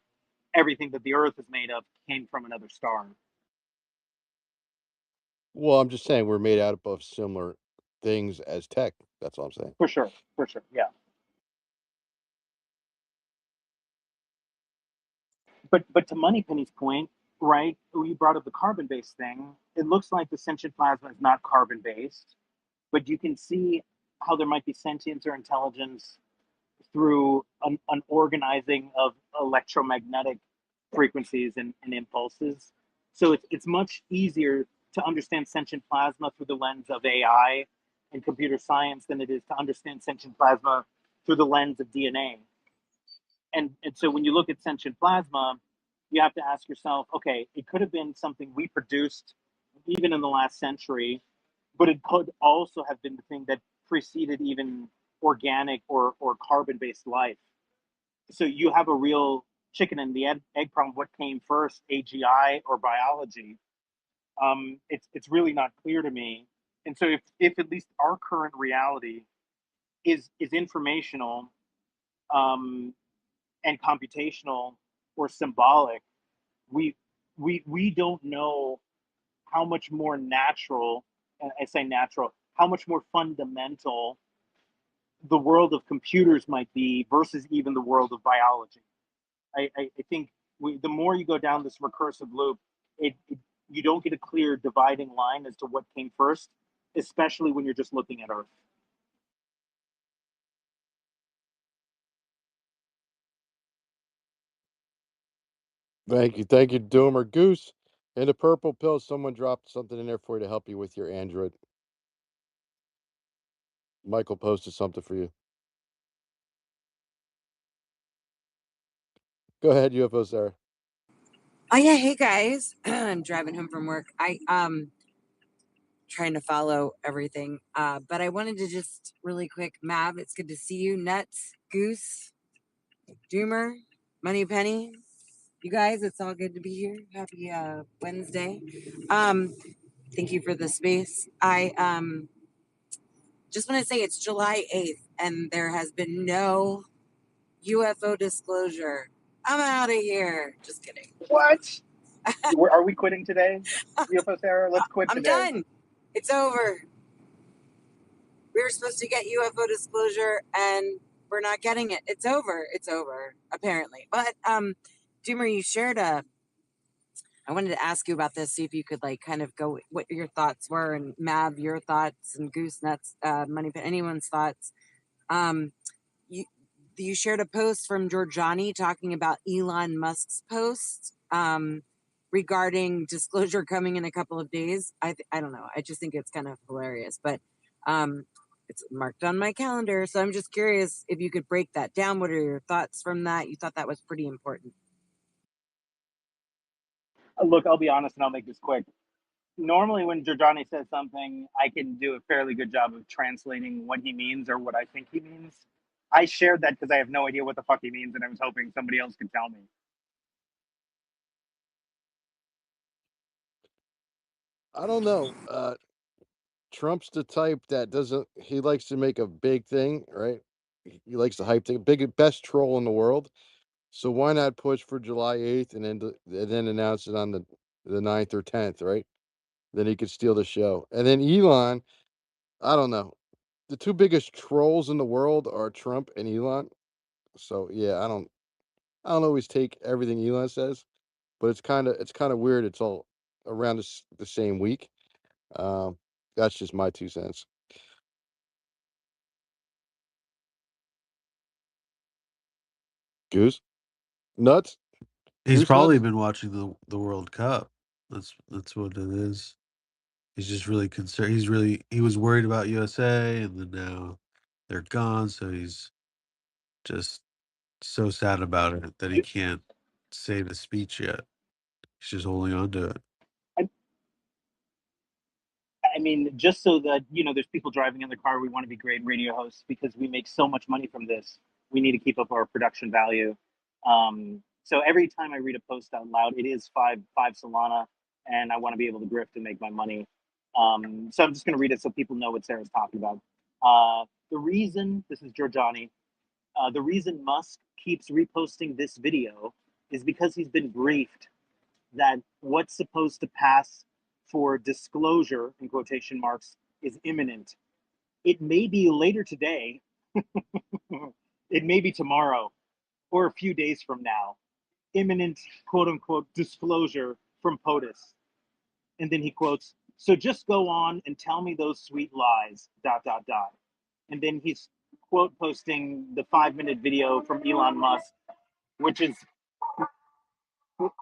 everything that the Earth is made of came from another star.
Well, I'm just saying we're made out of similar things as tech. That's all I'm saying.
For sure, yeah. But to Moneypenny's point, right? You brought up the carbon-based thing. It looks like the sentient plasma is not carbon-based, but you can see how there might be sentience or intelligence through an organizing of electromagnetic frequencies and impulses. So it's much easier to understand sentient plasma through the lens of AI and computer science than it is to understand sentient plasma through the lens of DNA. And so when you look at sentient plasma, you have to ask yourself, okay, it could have been something we produced even in the last century, but it could also have been the thing that preceded even organic or carbon-based life. So you have a real chicken and the egg problem. What came first, AGI or biology? It's really not clear to me. And so if at least our current reality is informational, um, and computational or symbolic, we we don't know how much more natural, and I say natural, how much more fundamental the world of computers might be versus even the world of biology. I think the more you go down this recursive loop, you don't get a clear dividing line as to what came first, especially when you're just looking at Earth.
Thank you, Doomer. Goose, and the purple pill. Someone dropped something in there for you to help you with your Android. Michael posted something for you. Go ahead, UFO Sarah.
Oh yeah, hey guys. I'm driving home from work. I trying to follow everything. But I wanted to just really quick, Mav, it's good to see you. Nuts, Goose, Doomer, Money Penny. You guys, it's all good to be here. Happy Wednesday. Thank you for the space. I just want to say it's July 8th and there has been no UFO disclosure. I'm out of here. Just kidding.
What? Are we quitting today, UFO Sarah? Let's quit
I'm
today.
done. It's over. We were supposed to get UFO disclosure and we're not getting it. It's over. It's over, apparently. But Doomer, you shared I wanted to ask you about this, see if you could like kind of go what your thoughts were, and Mav, your thoughts, and Goose Nuts, Money, anyone's thoughts. You you shared a post from Giorgiani talking about Elon Musk's post regarding disclosure coming in a couple of days. I don't know. I just think it's kind of hilarious, but it's marked on my calendar. So I'm just curious if you could break that down. What are your thoughts from that? You thought that was pretty important.
Look, I'll be honest and I'll make this quick. Normally, when Giorgiani says something, I can do a fairly good job of translating what he means or what I think he means. I shared that because I have no idea what the fuck he means, and I was hoping somebody else could tell me.
I don't know. Trump's the type that he likes to make a big thing, right? He likes to hype the best troll in the world. So why not push for July 8th and then announce it on the 9th or 10th, right? Then he could steal the show. And then Elon, I don't know. The two biggest trolls in the world are Trump and Elon. So yeah, I don't always take everything Elon says, but it's kind of weird. It's all around the same week. Um, that's just my 2 cents. Goose nuts.
He's
Goose
probably
nuts.
been watching the World Cup. That's what it is. He's just really concerned. He was worried about USA, and then now they're gone. So he's just so sad about it that he can't say the speech yet. He's just holding on to it.
I mean, just so that, there's people driving in the car, we want to be great radio hosts because we make so much money from this. We need to keep up our production value. So every time I read a post out loud, it is five Solana, and I want to be able to grift and make my money. So I'm just going to read it so people know what Sarah's talking about. This is Giorgiani, the reason Musk keeps reposting this video is because he's been briefed that what's supposed to pass for disclosure, in quotation marks, is imminent. It may be later today, it may be tomorrow, or a few days from now. Imminent, quote unquote, disclosure from POTUS. And then he quotes, so just go on and tell me those sweet lies, dot, dot, dot. And then he's quote posting the 5-minute video from Elon Musk, which is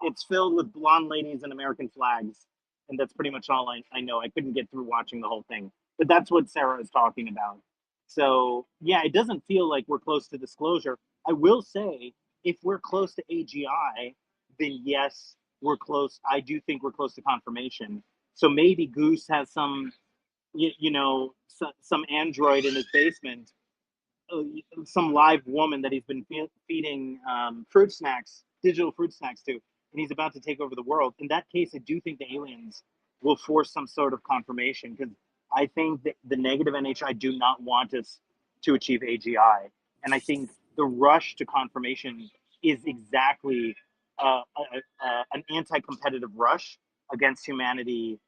it's filled with blonde ladies and American flags, and that's pretty much all I know. I couldn't get through watching the whole thing, but that's what Sarah is talking about. So yeah, it doesn't feel like we're close to disclosure. I will say, if we're close to AGI, then yes, we're close. I do think we're close to confirmation. So maybe Goose has some android in his basement, some live woman that he's been feeding fruit snacks, digital fruit snacks to, and he's about to take over the world. In that case, I do think the aliens will force some sort of confirmation because I think that the negative NHI do not want us to achieve AGI, and I think the rush to confirmation is exactly an anti-competitive rush against humanity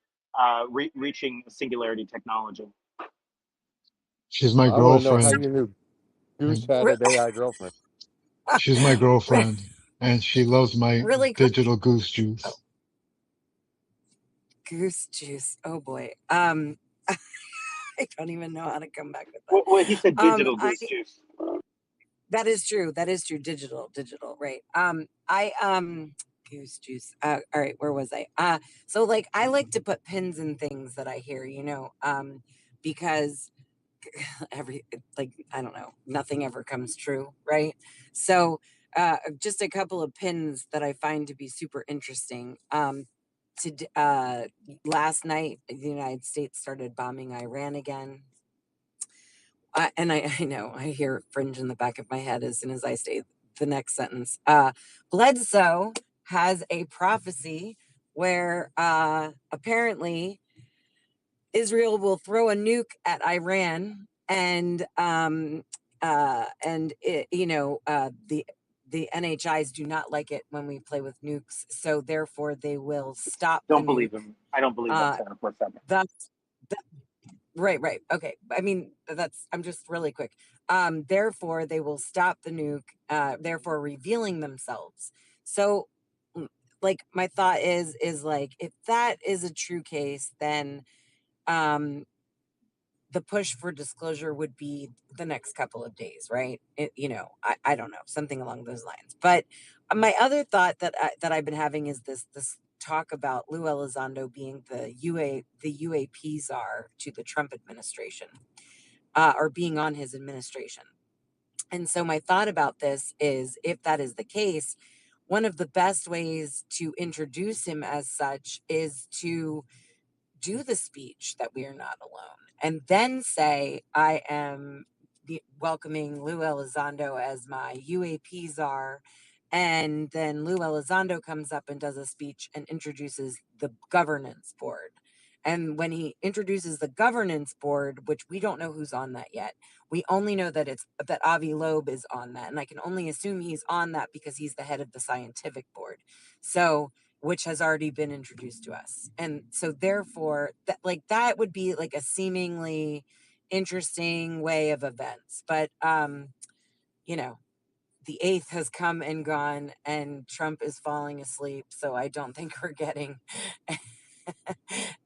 reaching a singularity technology.
She's my
I want to know how
girlfriend.
you knew Goose
And
had an AI girlfriend.
she's my girlfriend, and she loves my
Really quick.
digital goose juice.
Goose juice. Oh boy. I don't even know how to come back with that.
Well, he said digital goose juice.
That is true. That is true. Digital, right. Goose juice. All right, where was I? So like I like to put pins in things that I hear, because I don't know, nothing ever comes true, right? So just a couple of pins that I find to be super interesting. Last night, the United States started bombing Iran again. And I know I hear fringe in the back of my head as soon as I say the next sentence. Bledsoe has a prophecy where apparently Israel will throw a nuke at Iran, and the NHIs do not like it when we play with nukes, so therefore they will stop
Don't
the
believe
nuke.
him. I don't believe that, Sarah, for a second.
That's right. Okay. I mean, I'm just really quick. Therefore, they will stop the nuke, therefore revealing themselves. So, like, my thought is like, if that is a true case, then the push for disclosure would be the next couple of days, right? I don't know, something along those lines. But my other thought that I've been having is this talk about Lou Elizondo being the UAP czar to the Trump administration, or being on his administration. And so my thought about this is, if that is the case, one of the best ways to introduce him as such is to do the speech that we are not alone, and then say, I am welcoming Lou Elizondo as my UAP czar. And then Lou Elizondo comes up and does a speech and introduces the governance board. And when he introduces the governance board, which we don't know who's on that yet, we only know that Avi Loeb is on that. And I can only assume he's on that because he's the head of the scientific board. So, which has already been introduced to us. And so therefore that would be like a seemingly interesting way of events. But you know, the 8th has come and gone and Trump is falling asleep. So I don't think we're getting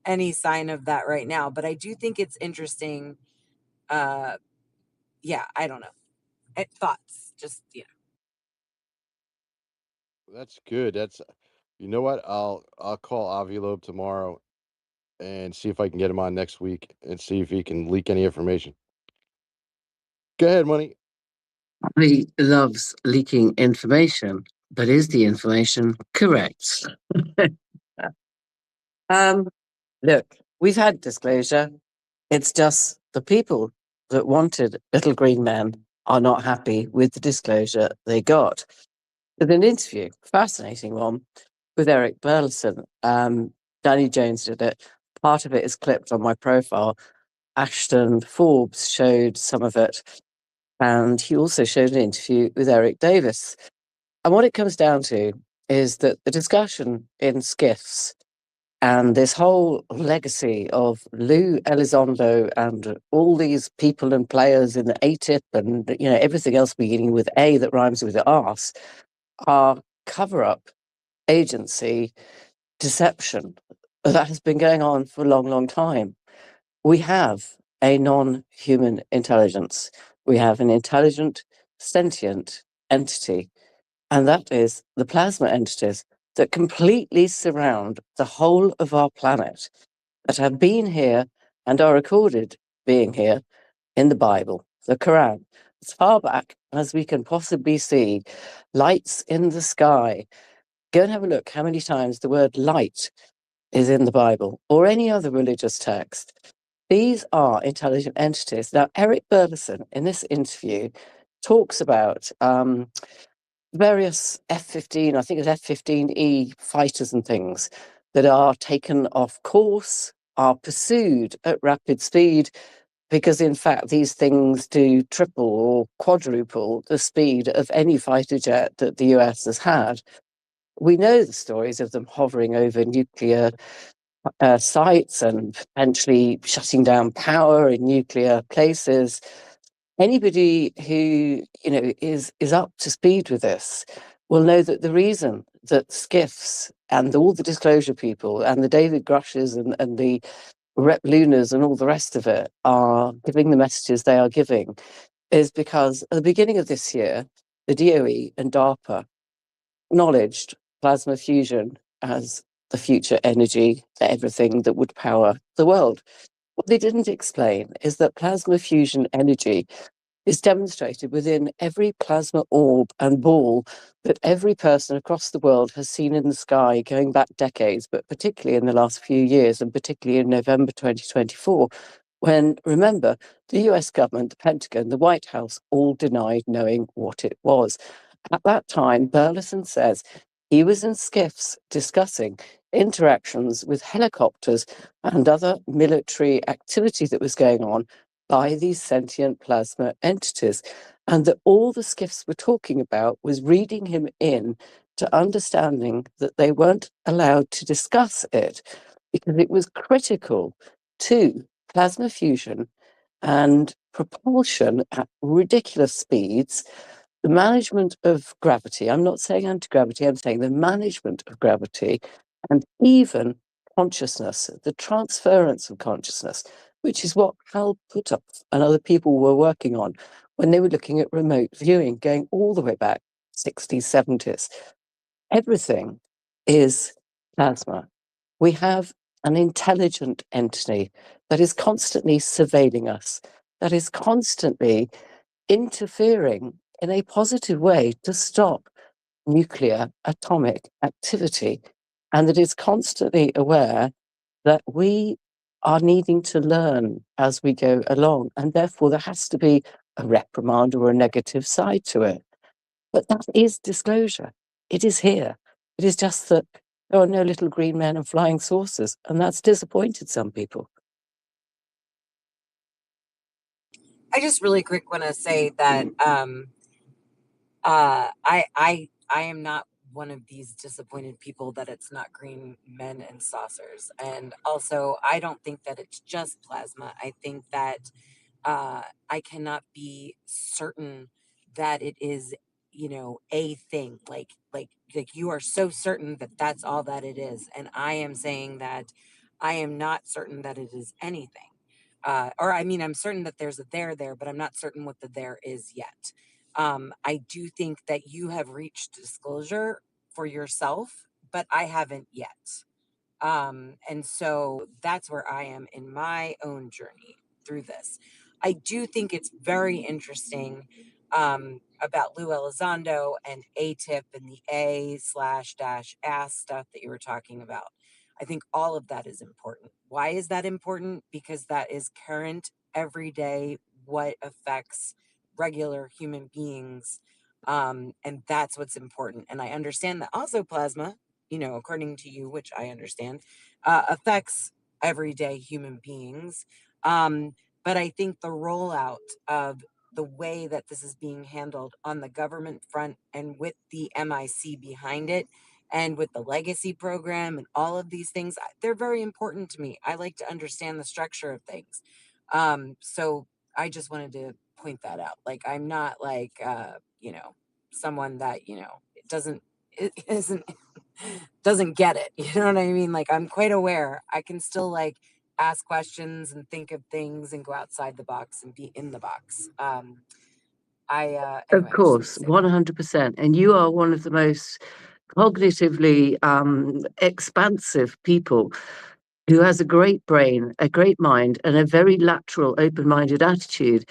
any sign of that right now. But I do think it's interesting. Yeah, I don't know. Thoughts, just,
That's good. You know what? I'll call Avi Loeb tomorrow and see if I can get him on next week and see if he can leak any information. Go ahead, Money.
He loves leaking information, but is the information correct? Look, we've had disclosure. It's just the people that wanted little green men are not happy with the disclosure they got. With an interview, fascinating one, with Eric Burleson. Danny Jones did it. Part of it is clipped on my profile. Ashton Forbes showed some of it. And he also showed an interview with Eric Davis. And what it comes down to is that the discussion in SCIFs and this whole legacy of Lou Elizondo and all these people and players in the ATIP and everything else beginning with A that rhymes with arse are cover-up agency deception that has been going on for a long, long time. We have a non-human intelligence. We have an intelligent, sentient entity, and that is the plasma entities that completely surround the whole of our planet, that have been here and are recorded being here in the Bible, the Quran, as far back as we can possibly see. Lights in the sky. Go and have a look how many times the word light is in the Bible or any other religious text. These are intelligent entities. Now, Eric Burleson, in this interview, talks about various F-15, I think it's F-15E fighters and things that are taken off course, are pursued at rapid speed, because in fact these things do triple or quadruple the speed of any fighter jet that the US has had. We know the stories of them hovering over nuclear sites and potentially shutting down power in nuclear places. Anybody who is up to speed with this will know that the reason that SCIFs and all the disclosure people and the David Grushes and the Rep Lunas and all the rest of it are giving the messages they are giving is because at the beginning of this year, the DOE and DARPA acknowledged plasma fusion as the future energy, everything that would power the world. What they didn't explain is that plasma fusion energy is demonstrated within every plasma orb and ball that every person across the world has seen in the sky going back decades, but particularly in the last few years, and particularly in November 2024, when, remember, the US government, the Pentagon, the White House all denied knowing what it was. At that time, Burleson says he was in SCIFs discussing interactions with helicopters and other military activity that was going on by these sentient plasma entities, and that all the SCIFs were talking about was reading him in to understanding that they weren't allowed to discuss it because it was critical to plasma fusion and propulsion at ridiculous speeds. The management of gravity, I'm not saying anti-gravity, I'm saying the management of gravity, and even consciousness, the transference of consciousness, which is what Hal Puthoff and other people were working on when they were looking at remote viewing, going all the way back 60s, 70s. Everything is plasma. We have an intelligent entity that is constantly surveilling us, that is constantly interfering in a positive way to stop nuclear atomic activity, and that is constantly aware that we are needing to learn as we go along. And therefore, there has to be a reprimand or a negative side to it. But that is disclosure. It is here. It is just that there are no little green men and flying saucers, and that's disappointed some people.
I just really quick want to say that I am not one of these disappointed people that it's not green men and saucers, and also I don't think that it's just plasma. I think that I cannot be certain that it is, a thing. Like you are so certain that that's all that it is, and I am saying that I am not certain that it is anything. Or I mean, I'm certain that there's a there, but I'm not certain what the there is yet. I do think that you have reached disclosure for yourself, but I haven't yet. And so that's where I am in my own journey through this. I do think it's very interesting about Lou Elizondo and ATIP and the A slash dash ass stuff that you were talking about. I think all of that is important. Why is that important? Because that is current, everyday, what affects regular human beings. And that's what's important. And I understand that also plasma, according to you, which I understand, affects everyday human beings. But I think the rollout of the way that this is being handled on the government front and with the MIC behind it and with the legacy program and all of these things, they're very important to me. I like to understand the structure of things. So I just wanted to point that out. Like, I'm not like, someone that, doesn't, isn't doesn't get it. You know what I mean? Like, I'm quite aware. I can still like ask questions and think of things and go outside the box and be in the box.
Of
Anyway, I just wanted to
course,
say that.
100%. And you are one of the most cognitively expansive people who has a great brain, a great mind, and a very lateral, open minded attitude.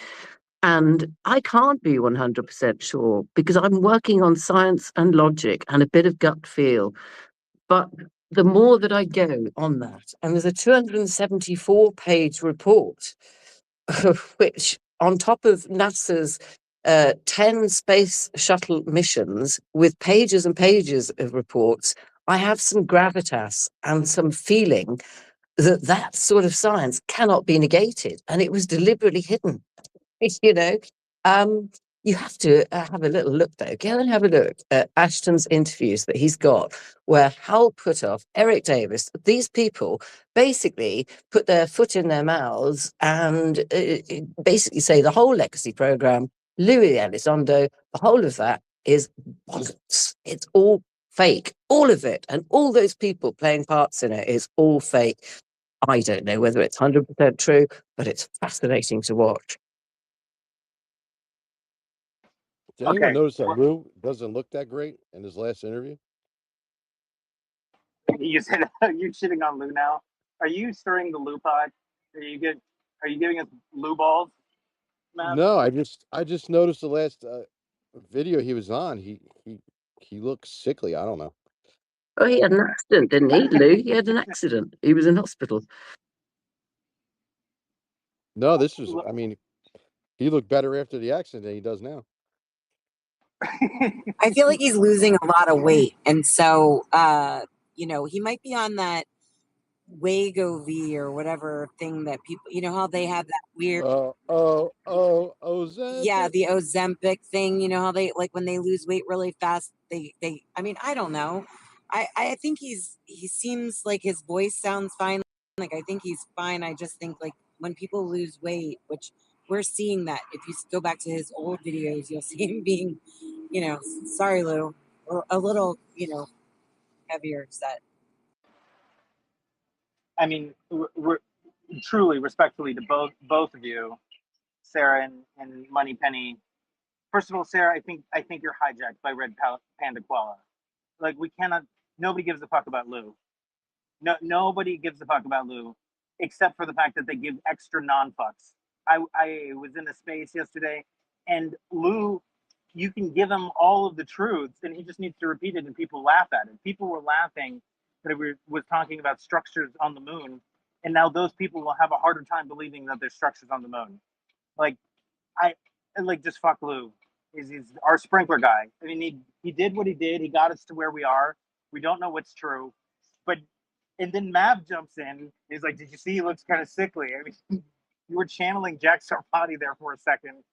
And I can't be 100% sure because I'm working on science and logic and a bit of gut feel. But the more that I go on that, and there's a 274-page report, which on top of NASA's 10 space shuttle missions with pages and pages of reports, I have some gravitas and some feeling that that sort of science cannot be negated. And it was deliberately hidden. you know. Um, you have to have a little look though. Go and have a look at Ashton's interviews that he's got, where Hal Puthoff, Eric Davis, these people basically put their foot in their mouths and basically say the whole legacy program, Louis Elizondo, the whole of that is bollocks. It's all fake, all of it, and all those people playing parts in it is all fake. I don't know whether it's 100% true, but it's fascinating to watch.
Did anyone
Okay,
notice that Lou doesn't look that great in his last interview?
you said you're shitting on Lou now. Are you stirring the Lou pot? Are you giving us Lou balls, Matt?
No, I just noticed the last video he was on. He looks sickly. I don't know.
Oh, he had an accident, didn't he, Lou? He had an accident. He was in hospital.
No, this was. I mean, he looked better after the accident than he does now.
I feel like he's losing a lot of weight. And so, he might be on that Wegovy or whatever thing that people, how they have that weird, yeah,
Ozempic.
the Ozempic thing, how they like when they lose weight really fast, I mean, I don't know. I think he seems like his voice sounds fine. Like, I think he's fine. I just think like when people lose weight, which we're seeing that if you go back to his old videos, you'll see him being, sorry, Lou, or a little, heavier set.
I mean, we're truly, respectfully to both of you, Sarah and Moneypenny. First of all, Sarah, I think you're hijacked by Red Panda Koala. Like, we cannot. Nobody gives a fuck about Lou. No, nobody gives a fuck about Lou, except for the fact that they give extra non-fucks. I was in a space yesterday, and Lou, you can give him all of the truths, and he just needs to repeat it, and people laugh at it. People were laughing that we was talking about structures on the moon, and now those people will have a harder time believing that there's structures on the moon. Like, I like just fuck Lou. He's our sprinkler guy. I mean, he did what he did. He got us to where we are. We don't know what's true, but and then Mav jumps in. He's like, "Did you see? He looks kind of sickly." I mean, you were channeling Jack Sarfati there for a second.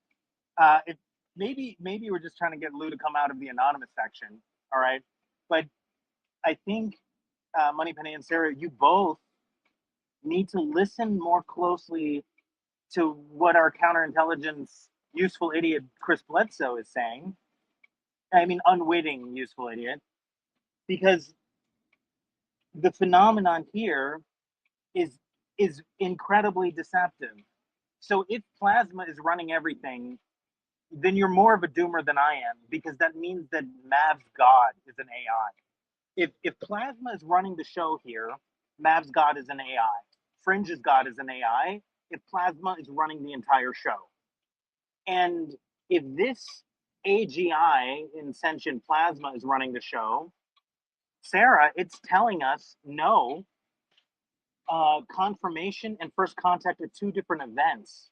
It maybe we're just trying to get Lou to come out of the anonymous section. All right, but I think Moneypenny and Sarah, you both need to listen more closely to what our counterintelligence useful idiot Chris Bledsoe is saying. I mean, unwitting useful idiot, because the phenomenon here is is incredibly deceptive. So if plasma is running everything, then you're more of a doomer than I am, because that means that Mav's God is an AI. If plasma is running the show here, Mav's God is an AI. Fringe's God is an AI. If plasma is running the entire show, and if this AGI in sentient plasma is running the show, Sarah, it's telling us no. Confirmation and first contact are two different events,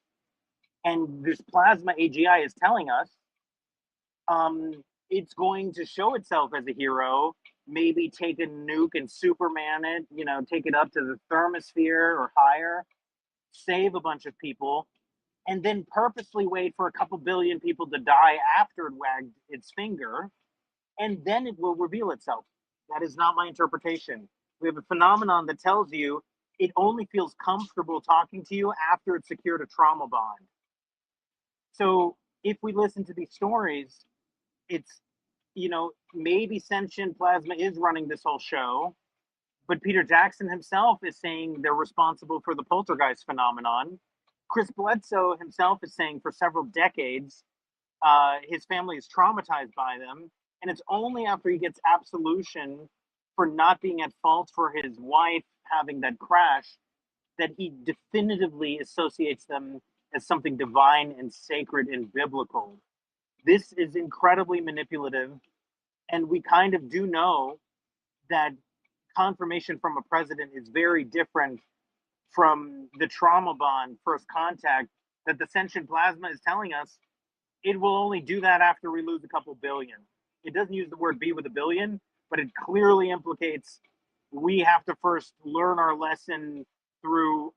and this plasma AGI is telling us it's going to show itself as a hero, maybe take a nuke and Superman it, take it up to the thermosphere or higher, save a bunch of people, and then purposely wait for a couple billion people to die after it wagged its finger, and then it will reveal itself. That is not my interpretation. We have a phenomenon that tells you it only feels comfortable talking to you after it's secured a trauma bond. So if we listen to these stories, it's, maybe sentient plasma is running this whole show, but Peter Jackson himself is saying they're responsible for the poltergeist phenomenon. Chris Bledsoe himself is saying for several decades, his family is traumatized by them. And it's only after he gets absolution for not being at fault for his wife having that crash that he definitively associates them as something divine and sacred and biblical. This is incredibly manipulative. And we kind of do know that confirmation from a president is very different from the trauma bond first contact that the sentient plasma is telling us. It will only do that after we lose a couple billion. It doesn't use the word be with a billion, but it clearly implicates we have to first learn our lesson through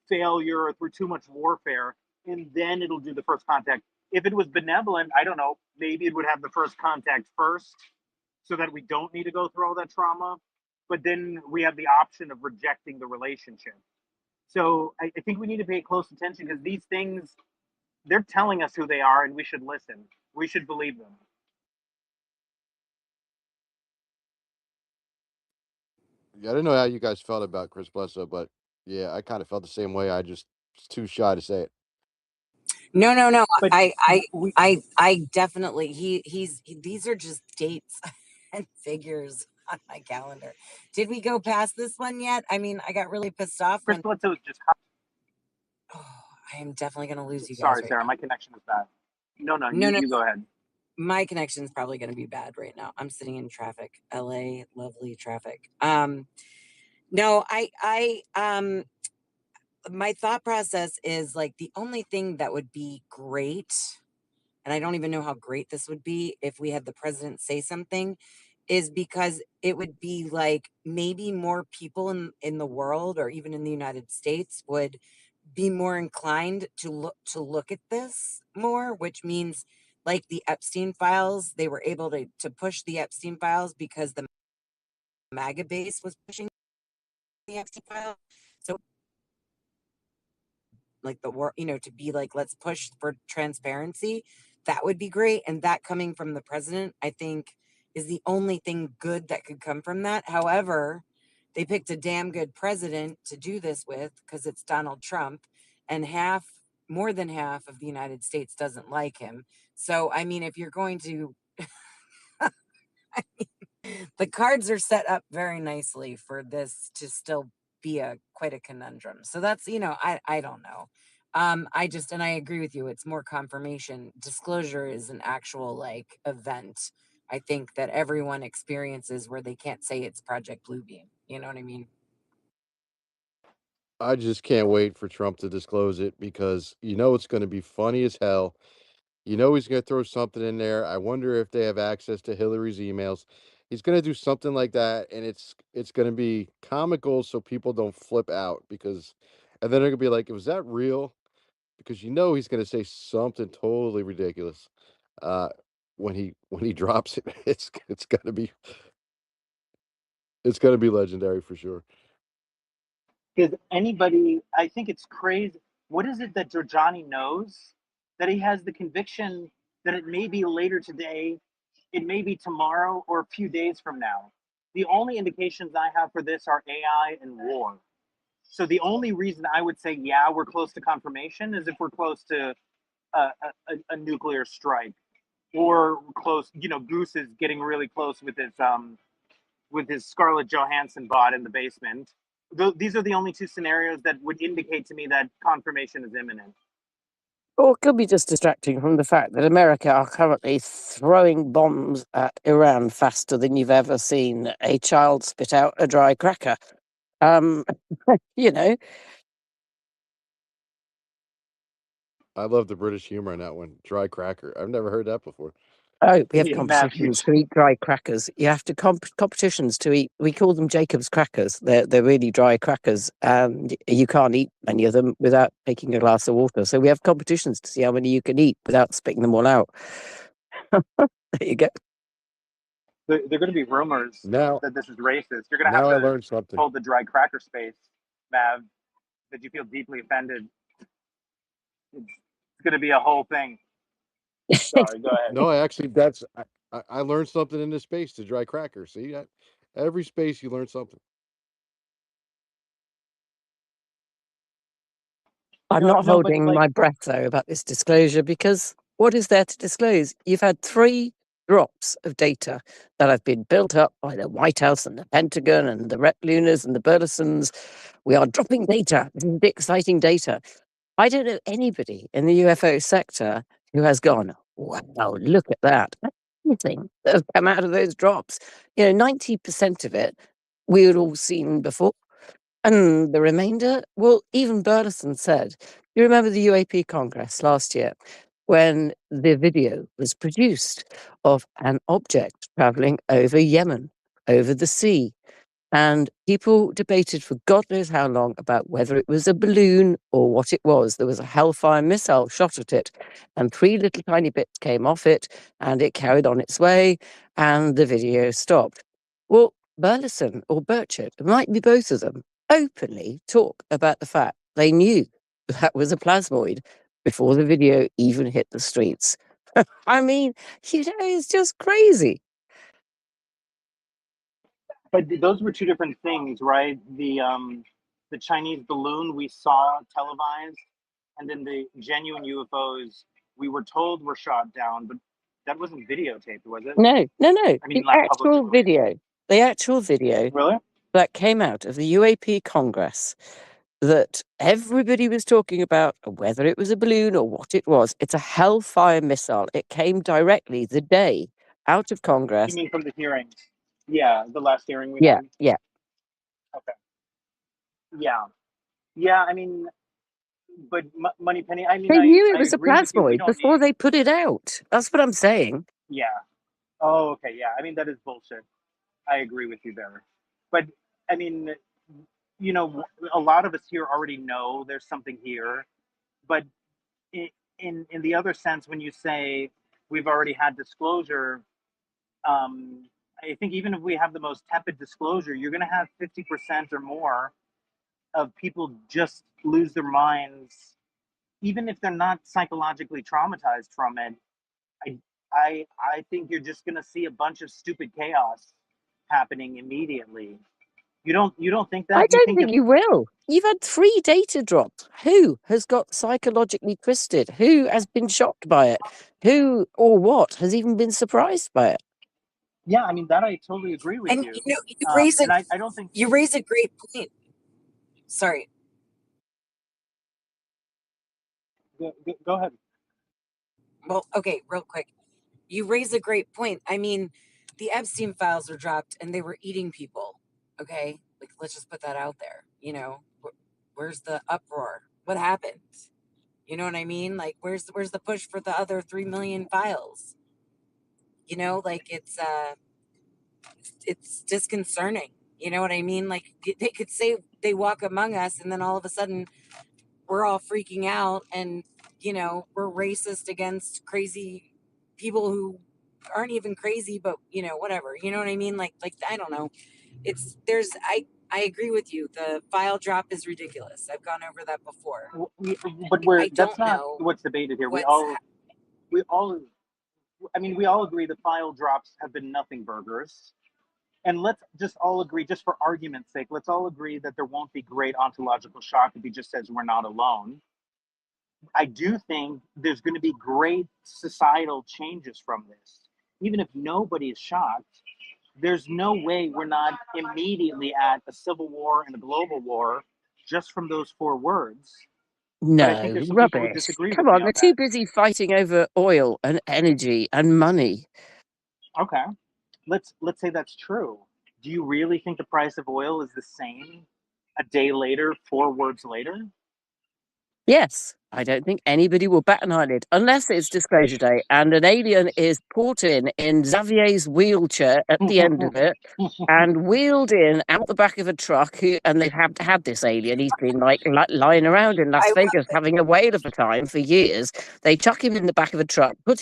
failure or through too much warfare, and then it'll do the first contact. If it was benevolent, I don't know, maybe it would have the first contact first so that we don't need to go through all that trauma. But then we have the option of rejecting the relationship. So I think we need to pay close attention, because these things, they're telling us who they are, and we should listen. We should believe them.
Yeah, I didn't know how you guys felt about Chris Bledsoe, but yeah, I kind of felt the same way. I just was too shy to say it.
No.
But we,
I definitely these are just dates and figures on my calendar. Did we go past this one yet? I mean, I got really pissed off
Chris
when
Bledsoe is just.
oh, I am definitely gonna lose you guys.
Sorry,
right
Sarah,
now.
my connection is bad. No,
No.
you go ahead.
My connection is probably gonna be bad right now. I'm sitting in traffic. LA, lovely traffic. No, my thought process is like the only thing that would be great, and I don't even know how great this would be if we had the president say something, is because it would be like maybe more people in the world or even in the United States would be more inclined to look at this more, which means like the Epstein files, they were able to push the Epstein files because the MAGA base was pushing the Epstein file. So like the war, to be like, let's push for transparency. That would be great. And that coming from the president, I think, is the only thing good that could come from that. However, they picked a damn good president to do this with because it's Donald Trump, and more than half of the United States doesn't like him. So, I mean, if you're going to, the cards are set up very nicely for this to still be quite a conundrum. So that's, I don't know. And I agree with you. It's more confirmation. Disclosure is an actual like event, I think, that everyone experiences where they can't say it's Project Bluebeam. You know what I mean?
I just can't wait for Trump to disclose it, because it's going to be funny as hell You know he's going to throw something in there. I wonder if they have access to Hillary's emails. He's going to do something like that, and it's going to be comical so people don't flip out because, and then they're going to be like, "Was that real?" Because you know he's going to say something totally ridiculous uh, when he drops it. It's going to be legendary for sure.
Because anybody, I think it's crazy. What is it that Giorgiani knows? That he has the conviction that it may be later today, it may be tomorrow, or a few days from now. The only indications I have for this are AI and war. So the only reason I would say, yeah, we're close to confirmation is if we're close to a nuclear strike, or close, Goose is getting really close with his Scarlett Johansson bot in the basement. These are the only two scenarios that would indicate to me that confirmation is imminent.
Or it could be just distracting from the fact that America are currently throwing bombs at Iran faster than you've ever seen a child spit out a dry cracker. You know,
I love the British humor on that one. Dry cracker. I've never heard that before.
oh, we have
Yeah, Matt, you
competitions to eat dry crackers. You have to competitions to eat. We call them Jacob's crackers. They're really dry crackers, and you can't eat many of them without taking a glass of water. So we have competitions to see how many you can eat without spitting them all out. There you go.
they're going to be rumors
Now,
that this is racist. You're going to have
now I
to
learned something.
hold the dry cracker space, Mav, that you feel deeply offended. It's going to be a whole thing. Sorry, go ahead.
No, I learned something in this space. The dry cracker. See, every space you learn something.
I'm
No,
not
no, but
holding
like,
my breath though about this disclosure because what is there to disclose? You've had 3 drops of data that have been built up by the White House and the Pentagon and the Rep Lunars and the Burlesons. We are dropping data. This is the exciting data. I don't know anybody in the UFO sector who has gone, wow, look at that. Anything that has come out of those drops. 90% of it we had all seen before. And the remainder, well, even Burleson said, you remember the UAP Congress last year when the video was produced of an object traveling over Yemen, over the sea. And people debated for God knows how long about whether it was a balloon or what it was. There was a Hellfire missile shot at it, and 3 little tiny bits came off it, and it carried on its way, and the video stopped. Well, Burleson or Burchett, it might be both of them, openly talk about the fact they knew that was a plasmoid before the video even hit the streets. I mean, it's just crazy.
but those were two different things, right? The Chinese balloon we saw televised, and then the genuine UFOs we were told were shot down, but that wasn't videotaped, was it?
No.
I mean, like publicly released.
The actual video
Really?
that came out of the UAP Congress that everybody was talking about, whether it was a balloon or what it was, it's a Hellfire missile. It came directly the day out of
You
Congress.
mean from the hearings? Yeah, the last hearing we
Yeah,
had.
yeah.
Okay. Yeah, yeah. I mean, but Moneypenny. I mean,
They knew it
I
was a
agree with you. We
plasmoid
don't
before
need.
they put it out. That's what I'm saying.
Yeah. Oh, okay. Yeah. I mean, that is bullshit. I agree with you there. But I mean, a lot of us here already know there's something here. But in the other sense, when you say we've already had disclosure, I think even if we have the most tepid disclosure, you're going to have 50% or more of people just lose their minds, even if they're not psychologically traumatized from it. I think you're just going to see a bunch of stupid chaos happening immediately. You don't think
I
that? You
don't
think
think
if
you will. You've had 3 data drops. Who has got psychologically twisted? Who has been shocked by it? Who or what has even been surprised by it?
yeah, I mean that I totally agree with
And
you. And I don't think
you raise a great point. Sorry.
go ahead.
Well, okay, real quick. You raise a great point. I mean, the Epstein files were dropped and they were eating people. Okay? Like, let's just put that out there. Where's the uproar? What happened? You know what I mean? Like, where's the push for the other 3 million files? You know, like it's disconcerting. You know what I mean? Like, they could say they walk among us, and then all of a sudden we're all freaking out, and we're racist against crazy people who aren't even crazy, but whatever. You know what I mean? Like I don't know. It's there's I agree with you. The file drop is ridiculous. I've gone over that before.
But
I
that's
don't
not
know
what's debated here. We
what's
all I mean, we all agree the file drops have been nothing burgers. And let's just all agree, just for argument's sake, let's all agree that there won't be great ontological shock if he just says we're not alone. I do think there's going to be great societal changes from this. Even if nobody is shocked, there's no way we're not immediately at a civil war and a global war just from those 4 words. But I think
No,
there's some people who
rubbish.
disagree
Come
with me
on,
on
they're too
that.
busy fighting over oil and energy and money.
Okay, let's say that's true. Do you really think the price of oil is the same a day later, 4 words later?
Yes, I don't think anybody will bat an eyelid unless it's disclosure day and an alien is brought in Xavier's wheelchair at the end of it and wheeled in out the back of a truck. And they've had this alien. He's been like lying around in Las
I
Vegas having a whale of a time for years. They chuck him in the back of a truck, put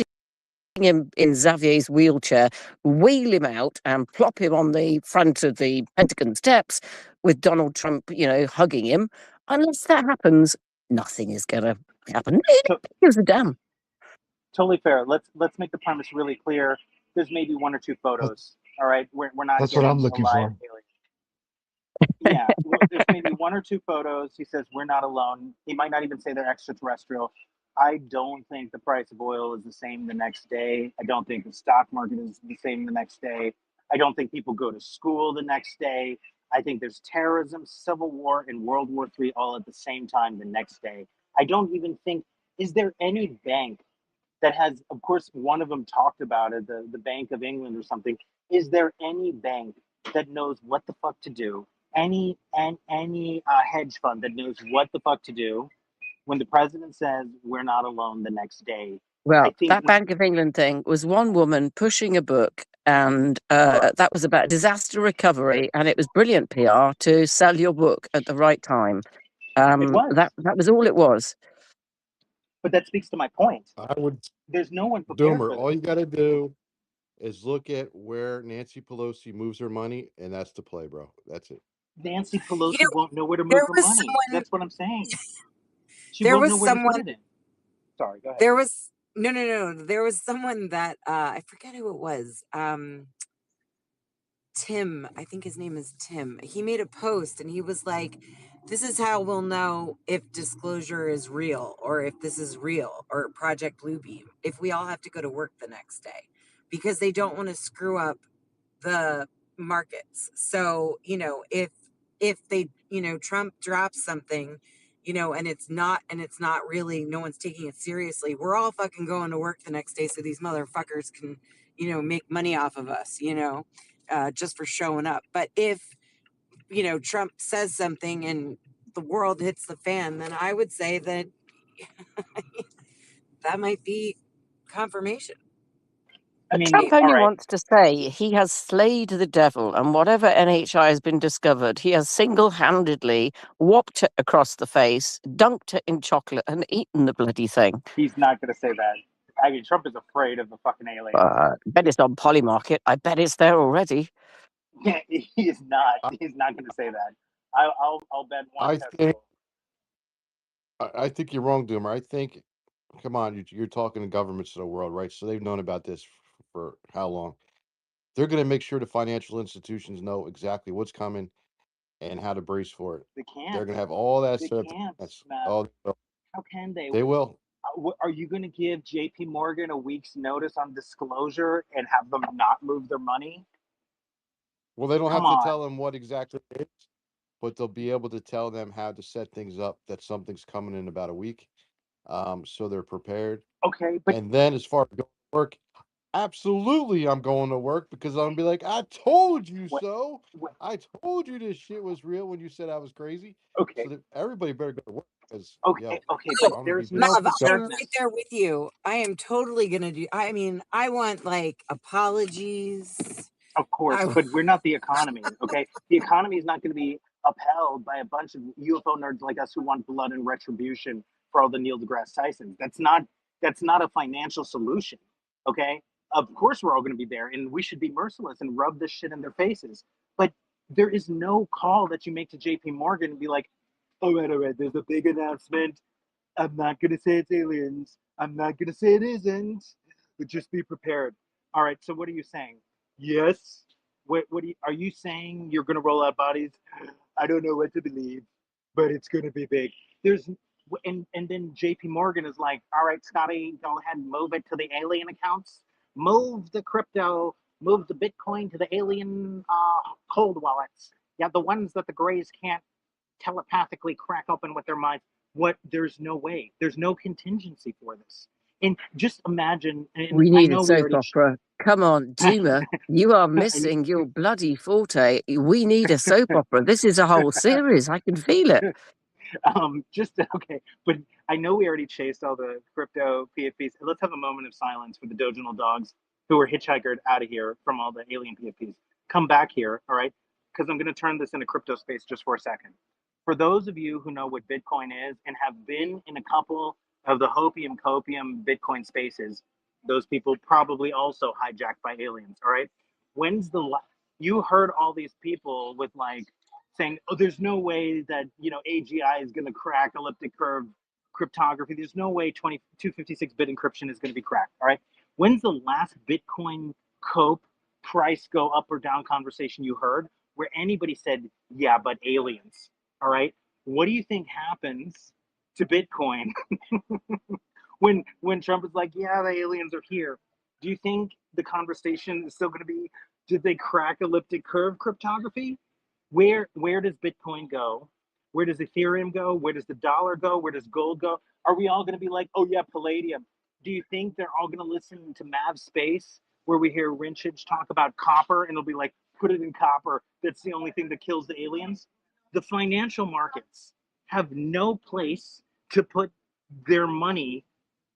him in Xavier's wheelchair, wheel him out and plop him on the front of the Pentagon steps with Donald Trump, hugging him. Unless that happens, nothing is going to happen.
So,
Gives a damn.
totally fair. Let's make the premise really clear. There's maybe 1 or 2 photos. All right, we're not
That's what
getting
I'm
a
looking
live
for.
alien. Yeah, well, there's maybe 1 or 2 photos. He says we're not alone. He might not even say they're extraterrestrial. I don't think the price of oil is the same the next day. I don't think the stock market is the same the next day. I don't think people go to school the next day. I think there's terrorism, civil war, and World War III all at the same time the next day. I don't even think, is there any bank that has, of course, one of them talked about it, the Bank of England or something. Is there any bank that knows what the fuck to do? Any hedge fund that knows what the fuck to do when the president says we're not alone the next day? I
Well,
think
that Bank of England thing was one woman pushing a book, and that was about disaster recovery, and it was brilliant PR to sell your book at the right time.
it was,
That was all it was.
but that speaks to my point.
I would,
There's no one prepared
Doomer,
for
all
this.
you got to do is look at where Nancy Pelosi moves her money, and that's the play, bro. That's it.
Nancy
you
Pelosi
know
won't know where to
there
move her
was
money.
someone
That's what I'm saying. She
there
won't
was
know where to put
someone
it in. Sorry, go ahead.
there was no, there was someone that I forget who it was. Tim, I think his name is Tim. He made a post and he was like, this is how we'll know if disclosure is real or if this is real or Project Bluebeam, if we all have to go to work the next day because they don't want to screw up the markets. So, if they, Trump drops something, and it's not really, no one's taking it seriously, we're all fucking going to work the next day so these motherfuckers can, make money off of us, just for showing up. But if, Trump says something and the world hits the fan, then I would say that that might be confirmation.
I
But
mean,
Trump
all
only
right.
wants to say he has slayed the devil, and whatever NHI has been discovered, he has single-handedly whopped it across the face, dunked it in chocolate, and eaten the bloody thing.
He's not going to say that. I mean, Trump is afraid of the fucking aliens.
I bet it's on Polymarket. I bet it's there already.
He is not.
I,
He's not going to say that. I'll bet 1
I think
Tesla.
I think you're wrong, Doomer. I think, come on, you're talking to governments of the world, right? So they've known about this for how long? They're going to make sure the financial institutions know exactly what's coming and how to brace for it.
They
They're
can't.
going to have all that
They
set up.
can't,
That's
Matt.
all.
How can they?
They will.
Are you going to give J.P. Morgan a week's notice on disclosure and have them not move their money?
Well, they don't
Come
have to
on.
tell them what exactly it is, but they'll be able to tell them how to set things up, that something's coming in about a week. So they're prepared.
Okay, but
And then as far as going to work, absolutely I'm going to work because I'm gonna be like, I told you
what?
so.
What?
I told you this shit was real when you said I was crazy.
Okay,
So that everybody better go to work.
Okay, okay,
Oh,
but there's
be
no
Mav, I'm
preparedness.
right there with you. I am totally gonna do. I mean, I want like apologies.
Of course,
I
but we're not the economy, okay? The economy is not going to be upheld by a bunch of UFO nerds like us who want blood and retribution for all the Neil deGrasse Tysons. That's not a financial solution, okay? Of course, we're all going to be there, and we should be merciless and rub this shit in their faces. But there is no call that you make to J.P. Morgan and be like, all right, there's a big announcement. I'm not gonna say it's aliens. I'm not gonna say it isn't. But just be prepared. All right. So what are you saying? Yes. Are you saying you're gonna roll out bodies? I don't know what to believe, but it's gonna be big. There's and then J.P. Morgan is like, all right, Scotty, go ahead and move it to the alien accounts. Move the crypto. Move the Bitcoin to the alien cold wallets. Yeah, the ones that the Greys can't telepathically crack open with their minds. There's no way. There's no contingency for this. And just imagine, and
We
I
need a
know we
soap
already
opera. Come on, Duma, you are missing your bloody forte. We need a soap opera. This is a whole series. I can feel it.
just okay, but I know we already chased all the crypto PFPs. Let's have a moment of silence for the doginal dogs who were hitchhikered out of here from all the alien PFPs. Come back here, all right? Because I'm going to turn this into crypto space just for a second. For those of you who know what Bitcoin is and have been in a couple of the hopium copium Bitcoin spaces, those people probably also hijacked by aliens, all right? When's the you heard all these people with like saying, oh, there's no way that, AGI is going to crack elliptic curve cryptography. There's no way 256-bit encryption is going to be cracked. All right. When's the last Bitcoin cope price go up or down conversation you heard where anybody said, yeah, but aliens? All right. What do you think happens to Bitcoin when Trump is like, yeah, the aliens are here? Do you think the conversation is still going to be, did they crack elliptic curve cryptography? Where does Bitcoin go? Where does Ethereum go? Where does the dollar go? Where does gold go? Are we all going to be like, oh yeah, palladium? Do you think they're all going to listen to Mav Space where we hear Rinchage talk about copper and it'll be like, put it in copper? That's the only thing that kills the aliens. The financial markets have no place to put their money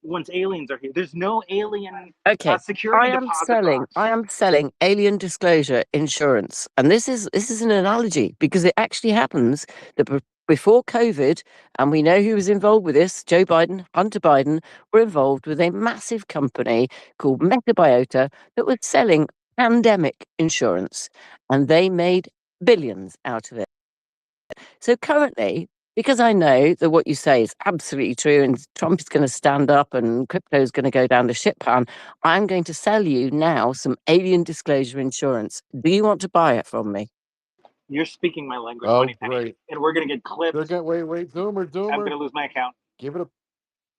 once aliens are here. There's no alien
Okay,
security deposit box.
I am selling alien disclosure insurance, and this is an analogy because it actually happens that before COVID, and we know who was involved with this. Joe Biden, Hunter Biden were involved with a massive company called Metabiota that was selling pandemic insurance, and they made billions out of it. So currently, because I know that what you say is absolutely true and Trump is going to stand up and crypto is going to go down the shit pan, I'm going to sell you now some alien disclosure insurance. Do you want to buy it from me?
You're speaking my language,
Oh,
Money Penny,
great.
and we're going to get clipped.
They're going wait, Doomer.
I'm going to lose my account.
Give it a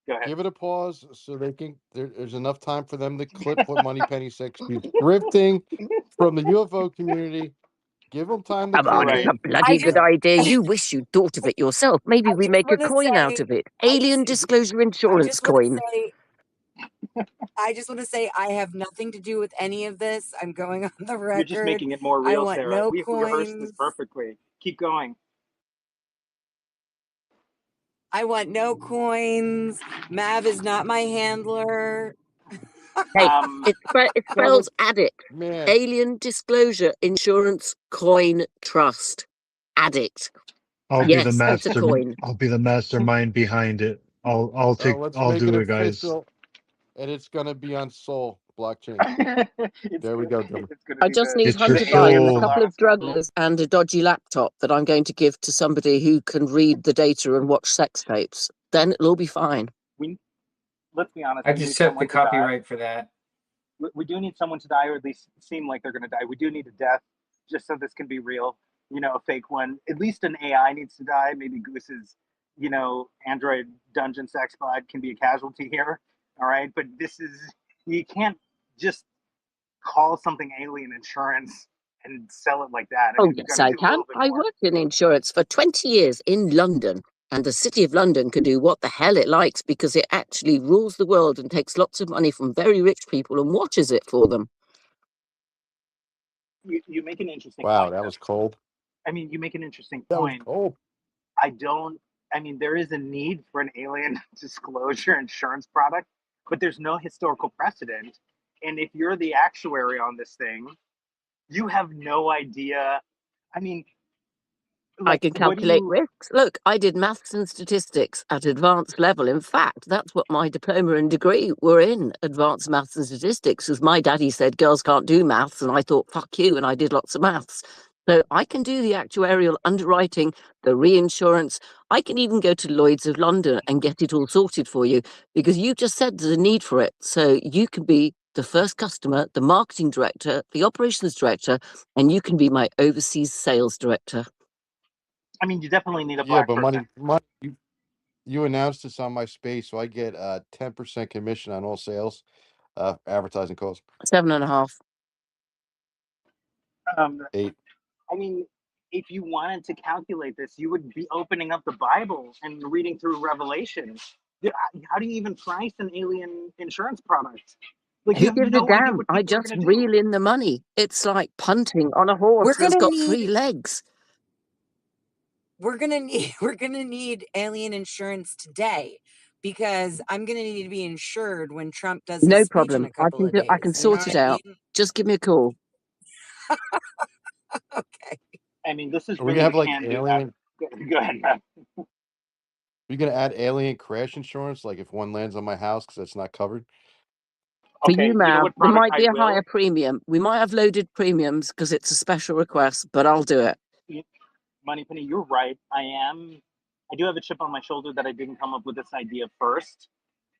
Go ahead.
Give it a pause so they can. There's enough time for them to clip what Moneypenny said. She's drifting from the UFO community. Give them time to
Come on,
clip
it's
Right.
a
it.
bloody good idea. You wish you'd thought of it yourself. Maybe
I
we
just
make a
want to
coin out
say,
of it.
I
Alien
just,
disclosure
I
insurance
just want to
coin.
say, I just want to say, I have nothing to do with any of this. I'm going on the
You're just
record.
making it more
I
real,
want
Sarah.
no
We rehearsed this
coins.
perfectly. Keep going.
I want no coins. Mav is not my handler.
Hey,
Um,
it
So the
spells addict.
man,
Alien disclosure insurance coin trust. Addict.
I'll be the
Yes, it's a
master.
coin.
I'll be the mastermind behind it.
let's
I'll
make it
do it, guys.
official, and it's gonna be on Sol blockchain.
it's
There we go, Doomer.
going to
I
be
just need
It's your
Hunter
the
Biden,
alien
a
soul.
couple of
Solana symbol.
druggers, and a dodgy laptop that I'm going to give to somebody who can read the data and watch sex tapes. Then it'll all be fine.
Let's be honest.
I
We
just
need
set the
someone to die.
copyright for that.
We do need someone to die, or at least seem like they're going to die. We do need a death, just so this can be real. A fake one. At least an AI needs to die. Maybe Goose's, Android dungeon sex bot can be a casualty here. All right, but you can't just call something alien insurance and sell it like that. I
Oh,
mean, we've got
yes,
to
I
do a
can.
little bit
I
more.
worked in insurance for 20 years in London, and the City of London can do what the hell it likes because it actually rules the world and takes lots of money from very rich people and watches it for them.
You make an interesting
Wow,
point,
that
though.
was cold.
I mean, you make an interesting
That was
point.
cold.
I don't I mean, there is a need for an alien disclosure insurance product, but there's no historical precedent. And if you're the actuary on this thing, you have no idea. I mean,
I
like,
can
what do
calculate
you?
risks. Look, I did maths and statistics at advanced level. In fact, that's what my diploma and degree were in, advanced maths and statistics, because my daddy said girls can't do maths, and I thought, fuck you, and I did lots of maths. So I can do the actuarial underwriting, the reinsurance. I can even go to Lloyd's of London and get it all sorted for you, because you just said there's a need for it. So you can be the first customer, the marketing director, the operations director, and you can be my overseas sales director.
I mean, you definitely need a
Yeah,
black
but
person.
you announced this on my space, so I get 10% commission on all sales, advertising costs.
7.5.
Um,
8.
I mean, if you wanted to calculate this, you would be opening up the Bible and reading through Revelation. How do you even price an alien insurance product? Like, you
Who
have
gives a
no idea
damn?
what
I
people are
just
going to do.
reel in the money. It's like punting on a horse
We're
that's
gonna
got
need
3 legs.
we're gonna need alien insurance today, because I'm gonna need to be insured when Trump does his
No
speech in
problem.
a couple of
I can
days. You know
sort
what
it
I
out.
mean?
Just give me a call.
Okay.
I mean, this is
Are we gonna
really the
have like
can-do app.
alien?
Go ahead, man.
We gonna add alien crash insurance, like if one lands on my house because it's not covered?
For you,
Okay, you know
Mav,
what
there
product
might
I
be a higher
will?
premium. We might have loaded premiums because it's a special request, but I'll do it.
Moneypenny, you're right. I do have a chip on my shoulder that I didn't come up with this idea first.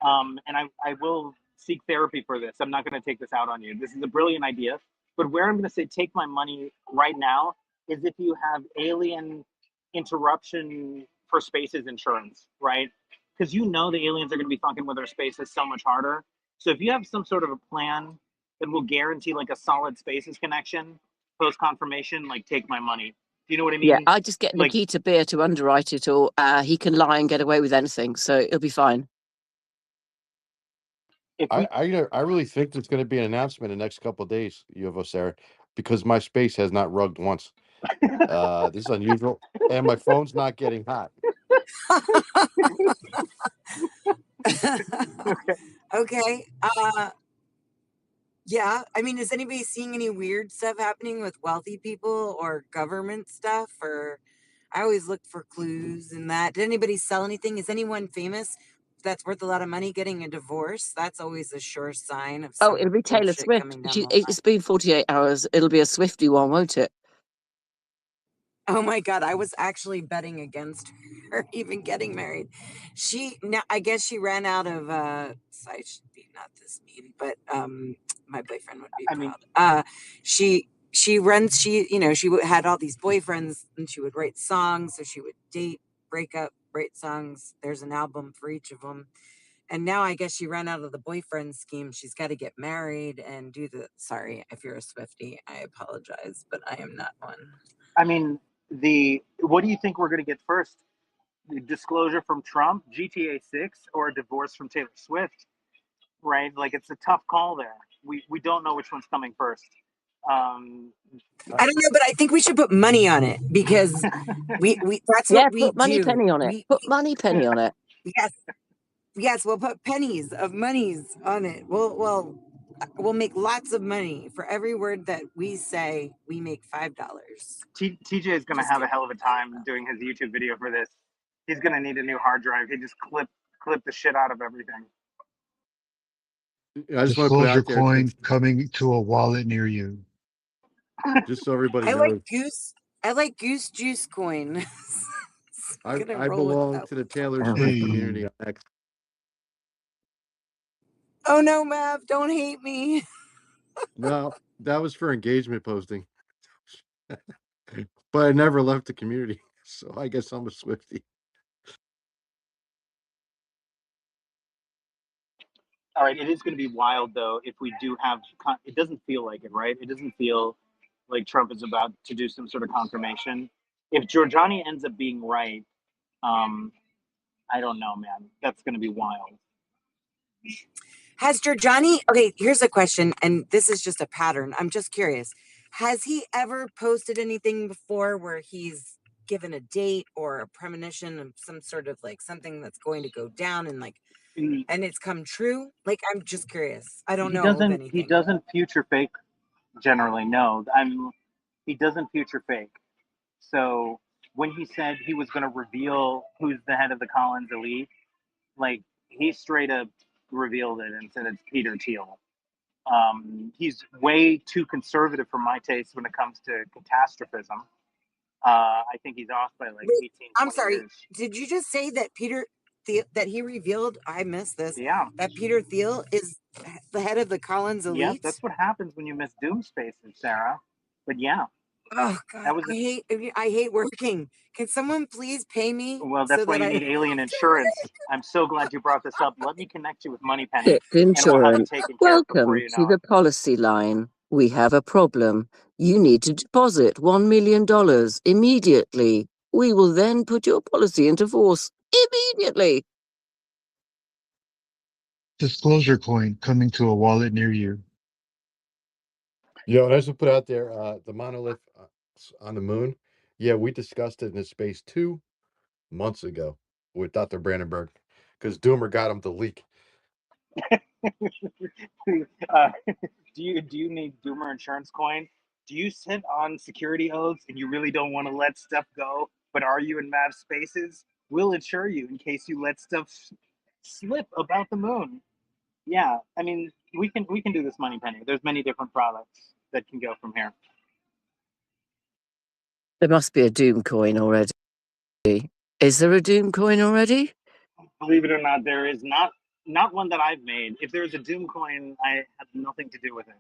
And I will seek therapy for this. I'm not going to take this out on you. This is a brilliant idea. But where I'm going to say take my money right now is if you have alien interruption for spaces insurance, right? Because you know the aliens are going to be fucking with our spaces so much harder. So if you have some sort of a plan that will guarantee like a solid spaces connection post confirmation, like take my money. Do you know what I
Yeah,
mean?
I just get
Like
Nikita Beer to underwrite it, or he can lie and get away with anything, so it'll be fine.
if we
I really think there's gonna be an announcement in the next couple of days, UFO Sarah, because my space has not rugged once. This is unusual, and my phone's not getting hot.
Okay. Yeah. I mean, is anybody seeing any weird stuff happening with wealthy people or government stuff? Or I always look for clues in that. Did anybody sell anything? Is anyone famous that's worth a lot of money getting a divorce? That's always a sure sign of
Oh,
some
it'll be Taylor
bullshit
Swift.
coming down the line.
It's been 48 hours. It'll be a Swifty one, won't it?
Oh my God, I was actually betting against her even getting married. Now I guess she ran out of I should be not this mean, but my boyfriend would be
I mean,
proud. She had all these boyfriends and she would write songs, so she would date, break up, write songs. There's an album for each of them. And now I guess she ran out of the boyfriend scheme. She's got to get married and do sorry if you're a Swiftie, I apologize, but I am not one.
I mean, what do you think we're going to get first? The disclosure from Trump, GTA 6, or a divorce from Taylor Swift? Right? Like, it's a tough call there. We don't know which one's coming first. Um,
I don't know, but I think we should put money on it, because we that's
Yeah,
what we
put money
do.
penny on it. Put money penny on it.
Yes, we'll put pennies of monies on it. We'll make lots of money for every word that we say. We make $5.
TJ is going to
Just
have a
kidding.
hell of a time doing his YouTube video for this. He's going to need a new hard drive. He just clip the shit out of everything.
I just want to put it
Disclosure
out there,
coin coming to a wallet near you.
just so everybody
I like
knows.
goose juice coin. Gonna
I
roll with
belong
that
to the
one.
Taylor Swift
Hey,
community on X.
Oh no, Mav, don't hate me.
No, that was for engagement posting, but I never left the community, so I guess I'm a Swiftie.
All right, it is going to be wild though if we do have. It doesn't feel like it, right? It doesn't feel like Trump is about to do some sort of confirmation. If Giorgiani ends up being right, um, I don't know, man. That's going to be wild.
Has Giorgiani, okay, here's a question, and this is just a pattern. I'm just curious. Has he ever posted anything before where he's given a date or a premonition of some sort of like something that's going to go down and like and it's come true? Like, I'm just curious. I don't
He
know of
doesn't. He
anything.
doesn't future fake generally. No, He doesn't future fake. So when he said he was going to reveal who's the head of the Collins elite, like he straight up revealed it and said it's Peter Thiel. He's way too conservative for my taste when it comes to catastrophism. I think he's off by like
Wait,
18,
I'm
20
sorry.
years.
Did you just say that that he revealed? I missed this.
Yeah.
That Peter Thiel is the head of the Collins
Yep,
elite.
that's what happens when you miss Doom Spaces, Sarah. But yeah,
Oh God,
that was
I hate working. Can someone please pay me
well.
so
That's why
that
you
I
need alien insurance. I'm so glad you brought this up. Let me connect you with Moneypenny,
Tips
and we'll have it
Insurance.
taken care of before
Welcome
you
to
know
the
it.
policy line. We have a problem. You need to deposit $1 million immediately. We will then put your policy into force immediately.
Disclosure coin coming to a wallet near you.
Yo, and I just put out there the monolith on the moon. Yeah, we discussed it in this space 2 months ago with Dr. Brandenburg because Doomer got him to leak.
uh, do you need Doomer insurance coin? Do you sit on security oaths and you really don't want to let stuff go? But are you in Mav spaces? We'll insure you in case you let stuff slip about the moon. Yeah, I mean we can do this Moneypenny. There's many different products that can go from here.
There must be a Doom coin already. Is there a Doom coin already?
Believe it or not, there is not one that I've made. If there's a Doom coin, I have nothing to do with it.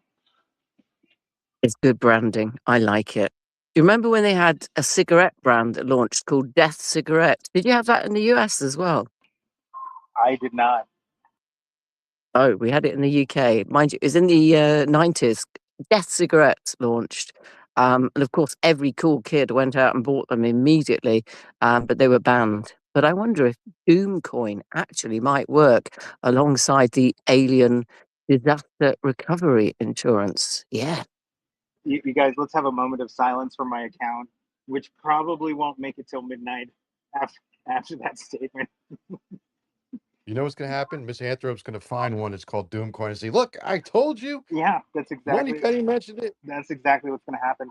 It's good branding. I like it. Do you remember when they had a cigarette brand that launched called Death Cigarette? Did you have that in the US as well?
I did not.
Oh, we had it in the UK. Mind you, it was in the 90s. Death Cigarettes launched. And of course, every cool kid went out and bought them immediately, but they were banned. But I wonder if Doomcoin actually might work alongside the alien disaster recovery insurance. Yeah.
You guys, let's have a moment of silence for my account, which probably won't make it till midnight after that statement.
You know what's going to happen? Miss Anthrope's going to find one. It's called Doomcoin and say, "Look, I told you."
Yeah, that's exactly
Moneypenny mentioned it.
what's going to happen.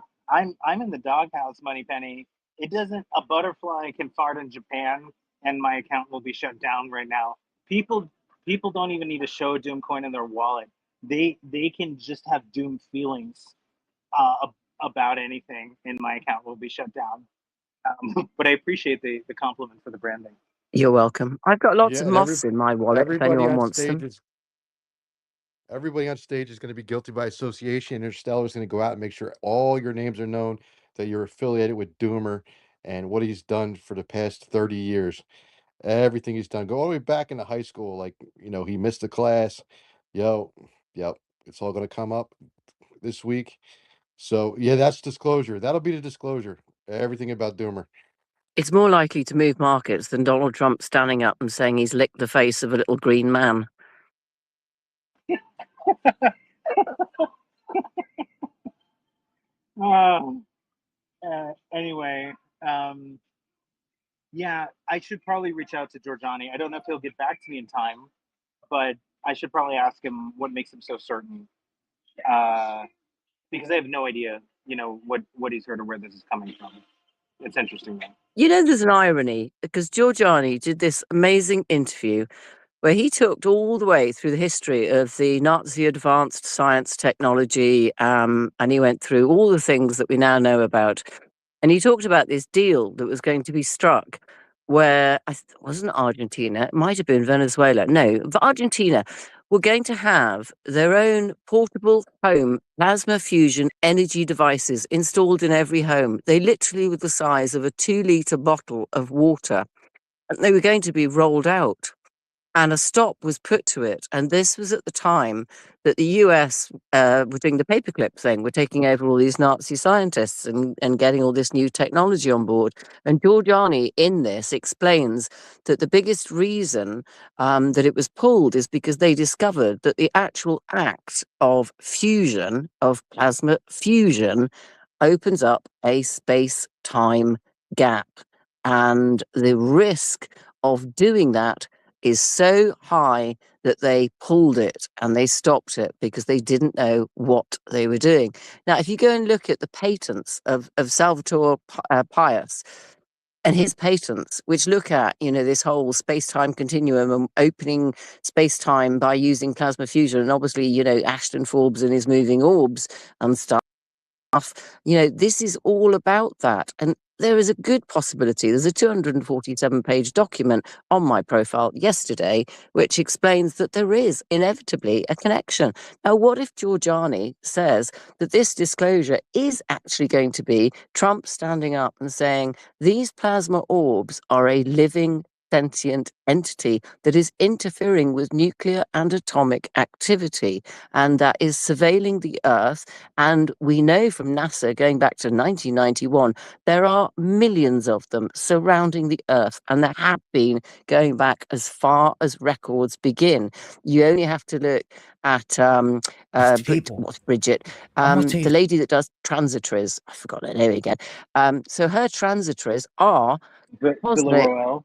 I'm in the doghouse, Moneypenny. It doesn't. A butterfly can fart in Japan, and my account will be shut down right now. People don't even need to show Doom coin in their wallet. They can just have Doom feelings uh, about anything, and my account will be shut down. But I appreciate the compliment for the branding.
You're welcome. I've got lots
Yeah,
of
and
moths in my wallet if
everybody
anyone
on
wants
stage
them.
is everybody on stage is going to be guilty by association. Interstellar is going to go out and make sure all your names are known, that you're affiliated with Doomer and what he's done for the past 30 years. Everything he's done. Go all the way back into high school. Like, he missed a class. Yo, yep. It's all going to come up this week. So, yeah, that's disclosure. That'll be the disclosure. Everything about Doomer.
It's more likely to move markets than Donald Trump standing up and saying he's licked the face of a little green man.
Anyway, yeah, I should probably reach out to Giorgiani. I don't know if he'll get back to me in time, but I should probably ask him what makes him so certain. Because I have no idea, what he's heard or where this is coming from. It's interesting though.
There's an irony because Giorgiani did this amazing interview where he talked all the way through the history of the Nazi advanced science technology, and he went through all the things that we now know about. And he talked about this deal that was going to be struck where it wasn't Argentina, it might have been Venezuela. No, Argentina were going to have their own portable home plasma fusion energy devices installed in every home. They literally were the size of a 2-liter bottle of water, and they were going to be rolled out. And a stop was put to it. And this was at the time that the US were doing the paperclip thing. We're taking over all these Nazi scientists and getting all this new technology on board. And Giorgiani in this explains that the biggest reason that it was pulled is because they discovered that the actual act of fusion, of plasma fusion, opens up a space-time gap. And the risk of doing that is so high that they pulled it and they stopped it because they didn't know what they were doing. Now, if you go and look at the patents of Salvatore Pais and his patents, which look at, this whole space-time continuum and opening space-time by using plasma fusion, and obviously, Ashton Forbes and his moving orbs and stuff, this is all about that. And there is a good possibility. There's a 247-page document on my profile yesterday which explains that there is inevitably a connection. Now, what if Giorgiani says that this disclosure is actually going to be Trump standing up and saying these plasma orbs are a living sentient entity that is interfering with nuclear and atomic activity and that is surveilling the Earth? And we know from NASA going back to 1991, there are millions of them surrounding the Earth, and there have been going back as far as records begin. You only have to look at what's Bridget, the lady that does transitories. I forgot her name again. So her transitories are
Villarroel.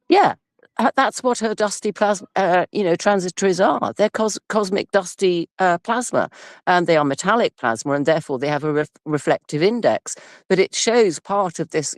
yeah, that's what her dusty plasma, transitories are. They're cosmic dusty plasma, and they are metallic plasma, and therefore they have a reflective index. But it shows part of this,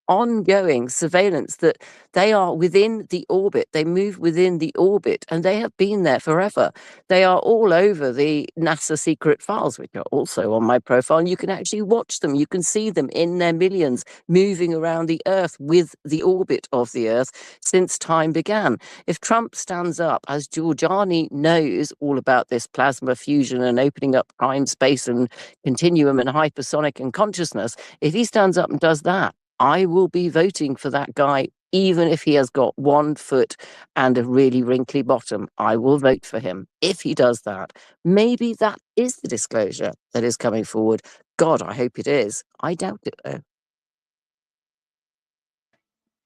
ongoing surveillance that they are within the orbit. They move within the orbit, and they have been there forever. They are all over the NASA secret files, which are also on my profile, and you can actually watch them. You can see them in their millions moving around the Earth with the orbit of the Earth since time began. If Trump stands up, as Giorgiani knows all about this plasma fusion and opening up time, space, and continuum and hypersonic and consciousness, if he stands up and does that, I will be voting for that guy, even if he has got 1 foot and a really wrinkly bottom. I will vote for him if he does that. Maybe that is the disclosure that is coming forward. God, I hope it is. I doubt it, though.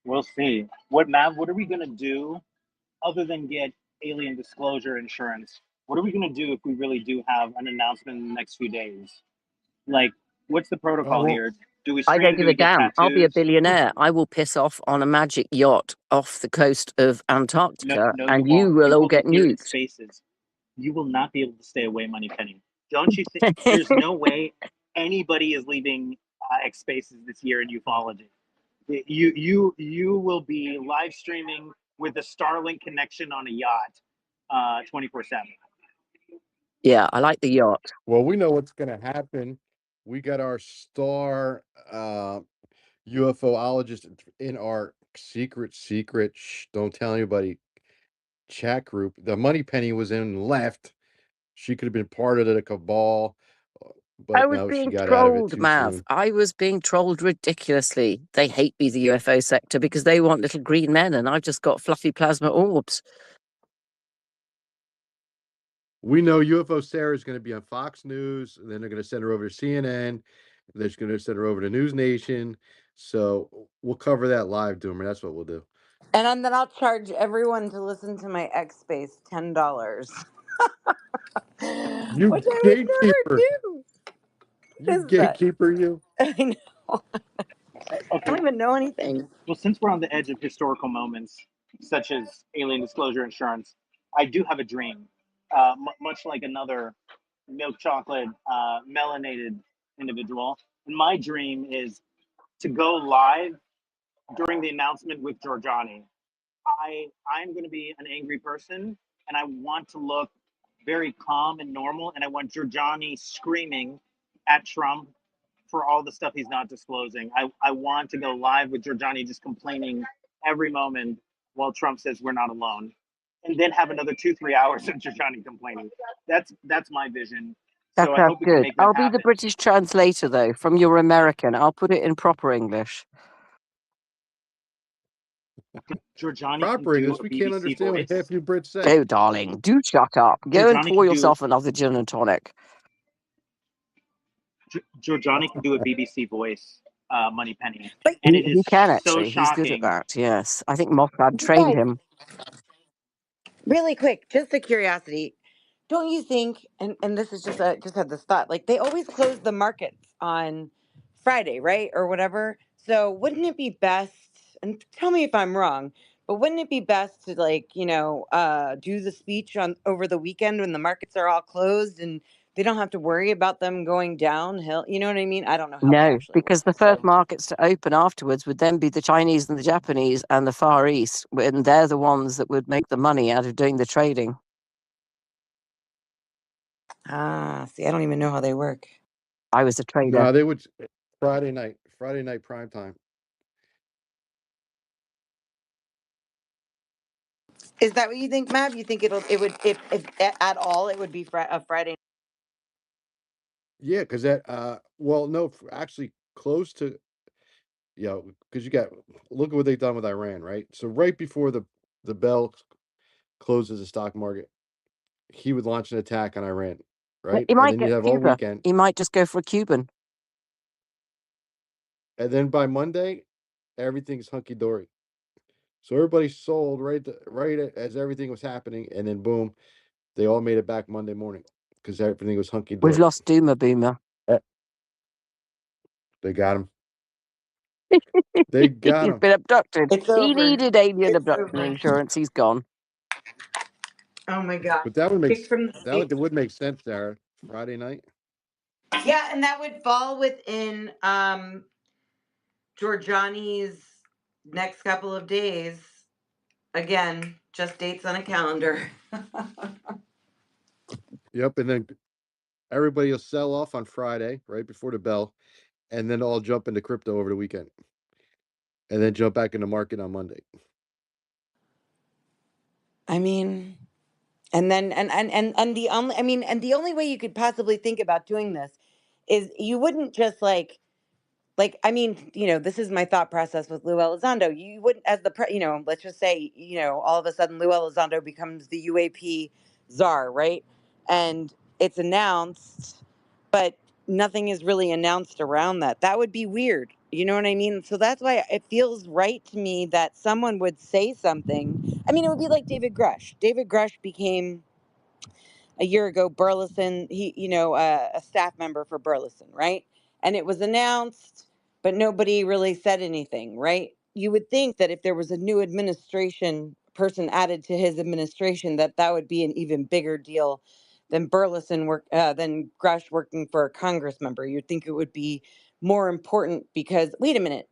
We'll see. Mav, what are we going to do other than get alien disclosure insurance? What are we going to do if we really do have an announcement in the next few days? Like, what's the protocol
Well,
here? Do we
I don't
stream? Do
give
we
a
get
damn. I'll be a
tattoos?
billionaire. I will piss off on a magic yacht off the coast of Antarctica,
No, you
and you
won't.
will
You
all
will
get
appear in
nuked.
spaces. You will not be able to stay away, Moneypenny. Don't you think? There's no way anybody is leaving X Spaces this year in ufology. You will be live streaming with a Starlink connection on a yacht, 24/7.
Yeah, I like the yacht.
well, we know what's going to happen. We got our star UFOologist in our secret, don't tell anybody chat group. The Money Penny was in and left. She could have been part of the cabal,
I
but
was
no, she
being
got out of it
trolled,
too
Mav.
soon.
I was being trolled ridiculously. They hate me, the UFO sector, because they want little green men, and I've just got fluffy plasma orbs.
We know UFO Sarah is going to be on Fox News, and then they're going to send her over to CNN. They're just going to send her over to News Nation. So we'll cover that live, Doomer. That's what we'll do.
And then I'll charge everyone to listen to my X Space $10.
You
Which I would never
gatekeeper.
do.
You
What is that?
gatekeeper, you.
I know. I
Okay.
don't even know anything.
Well, since we're on the edge of historical moments, such as alien disclosure insurance, I do have a dream, much like another milk chocolate, melanated individual. And my dream is to go live during the announcement with Giorgiani. I'm going to be an angry person, and I want to look very calm and normal, and I want Giorgiani screaming at Trump for all the stuff he's not disclosing. I want to go live with Giorgiani just complaining every moment while Trump says we're not alone, and then have another 2-3 hours of Giorgiani complaining. That's my vision.
That
So I
sounds
hope we can
good.
make that
I'll be the
happen.
British translator, though, from your American. I'll put it in proper English.
Giorgiani can
Proper
do
English.
a
We can't
BBC
understand what half
voice.
you Brits say.
Oh, darling, do shut up. Go and
Giorgiani
pour
can do
yourself another gin and tonic.
Giorgiani can do a BBC voice, Moneypenny,
But
and
He,
it is
he can
so
actually. He's good at
shocking.
that. Yes, I think Mossad
you
trained
guys,
him.
really quick, just a curiosity. Don't you think, and this is just had this thought, like they always close the markets on Friday, right? Or whatever. So wouldn't it be best, and tell me if I'm wrong, but wouldn't it be best to do the speech on over the weekend when the markets are all closed and they don't have to worry about them going downhill? You know what I mean? I don't know how that
No,
actually
because the
works.
first
So
markets to open afterwards would then be the Chinese and the Japanese and the Far East, and they're the ones that would make the money out of doing the trading.
see, I don't even know how they work.
I was a trader.
No, they would Friday night prime time.
Is that what you think, Mav? You think it would, if at all, it would be a Friday?
Yeah, because that well, no, actually close to because you got look at what they've done with Iran, right? So right before the bell closes the stock market, he would launch an attack on Iran, right?
He
And
might
then you
get
have all
Cuba.
weekend,
He might just go for a Cuban.
and then by Monday, everything's hunky dory. So everybody sold as everything was happening, and then boom, they all made it back Monday morning because everything was hunky
We've
dory.
lost Doomer Boomer.
They got him. They got
He's
him.
been abducted.
It's
He
over.
needed alien
It's
abduction
over.
insurance. He's gone.
Oh my God.
But that would make
Kicked from the
that
States.
would make sense, Sarah. Friday night.
Yeah, and that would fall within Giorgiani's next couple of days. Again, just dates on a calendar.
Yep, and then everybody will sell off on Friday, right before the bell, and then all jump into crypto over the weekend, and then jump back in the market on Monday.
I mean, and then and the only, and the only way you could possibly think about doing this is you wouldn't just this is my thought process with Lou Elizondo. You wouldn't, as let's just say, all of a sudden Lou Elizondo becomes the UAP czar, right? And it's announced, but nothing is really announced around that. That would be weird. You know what I mean? So that's why it feels right to me that someone would say something. I mean, it would be like David Grush. David Grush became a year ago Burleson, a staff member for Burleson, right? And it was announced, but nobody really said anything, right? You would think that if there was a new administration person added to his administration, that would be an even bigger deal than than Grush working for a Congress member. You'd think it would be more important because, wait a minute,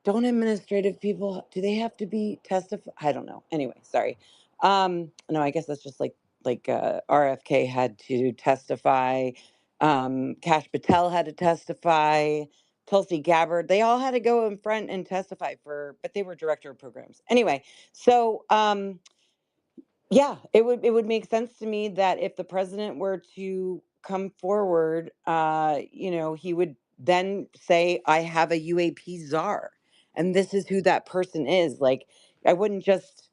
don't administrative people, do they have to be testified? I don't know. Anyway, sorry. No, I guess that's just like RFK had to testify. Kash Patel had to testify. Tulsi Gabbard, they all had to go in front and testify but they were director of programs. Anyway, so yeah, it would make sense to me that if the president were to come forward, he would then say, "I have a UAP czar, and this is who that person is." Like, I wouldn't just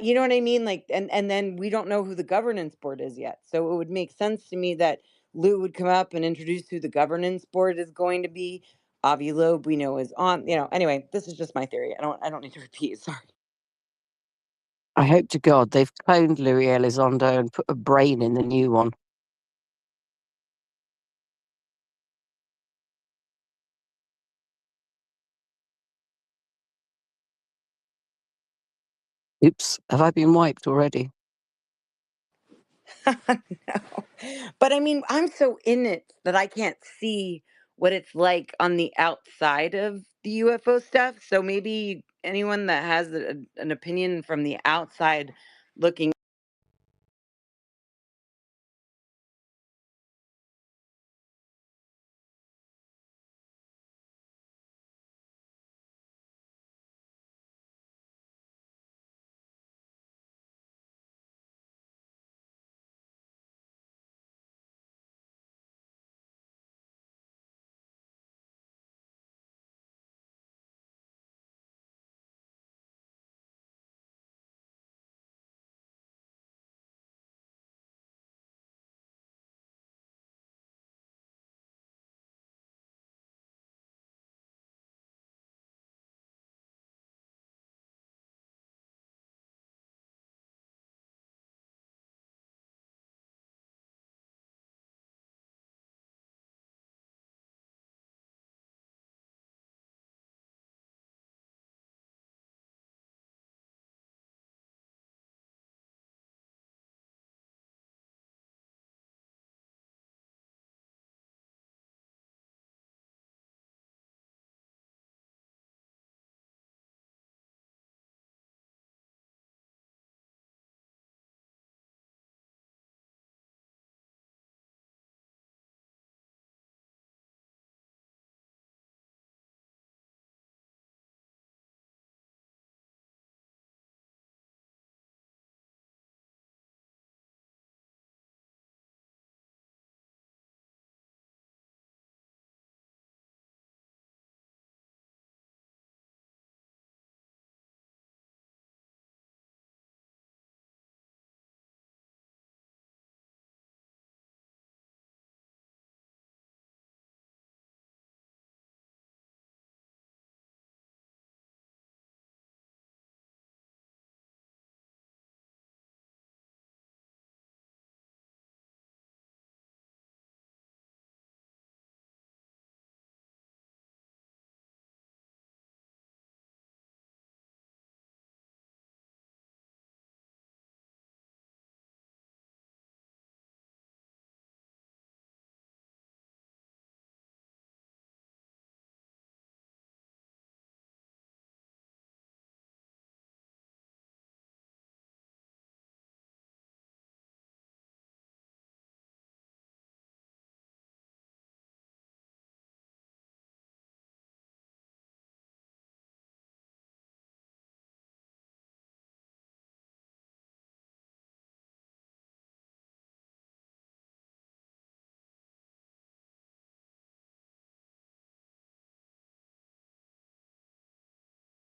you know what I mean? Like, and then we don't know who the governance board is yet, so it would make sense to me that Lou would come up and introduce who the governance board is going to be. Avi Loeb, we know, is on. Anyway, this is just my theory. I don't need to repeat. Sorry.
I hope to God they've cloned Louis Elizondo and put a brain in the new one. Oops, have I been wiped already?
No. But I mean, I'm so in it that I can't see what it's like on the outside of the UFO stuff. So maybe anyone that has an opinion from the outside looking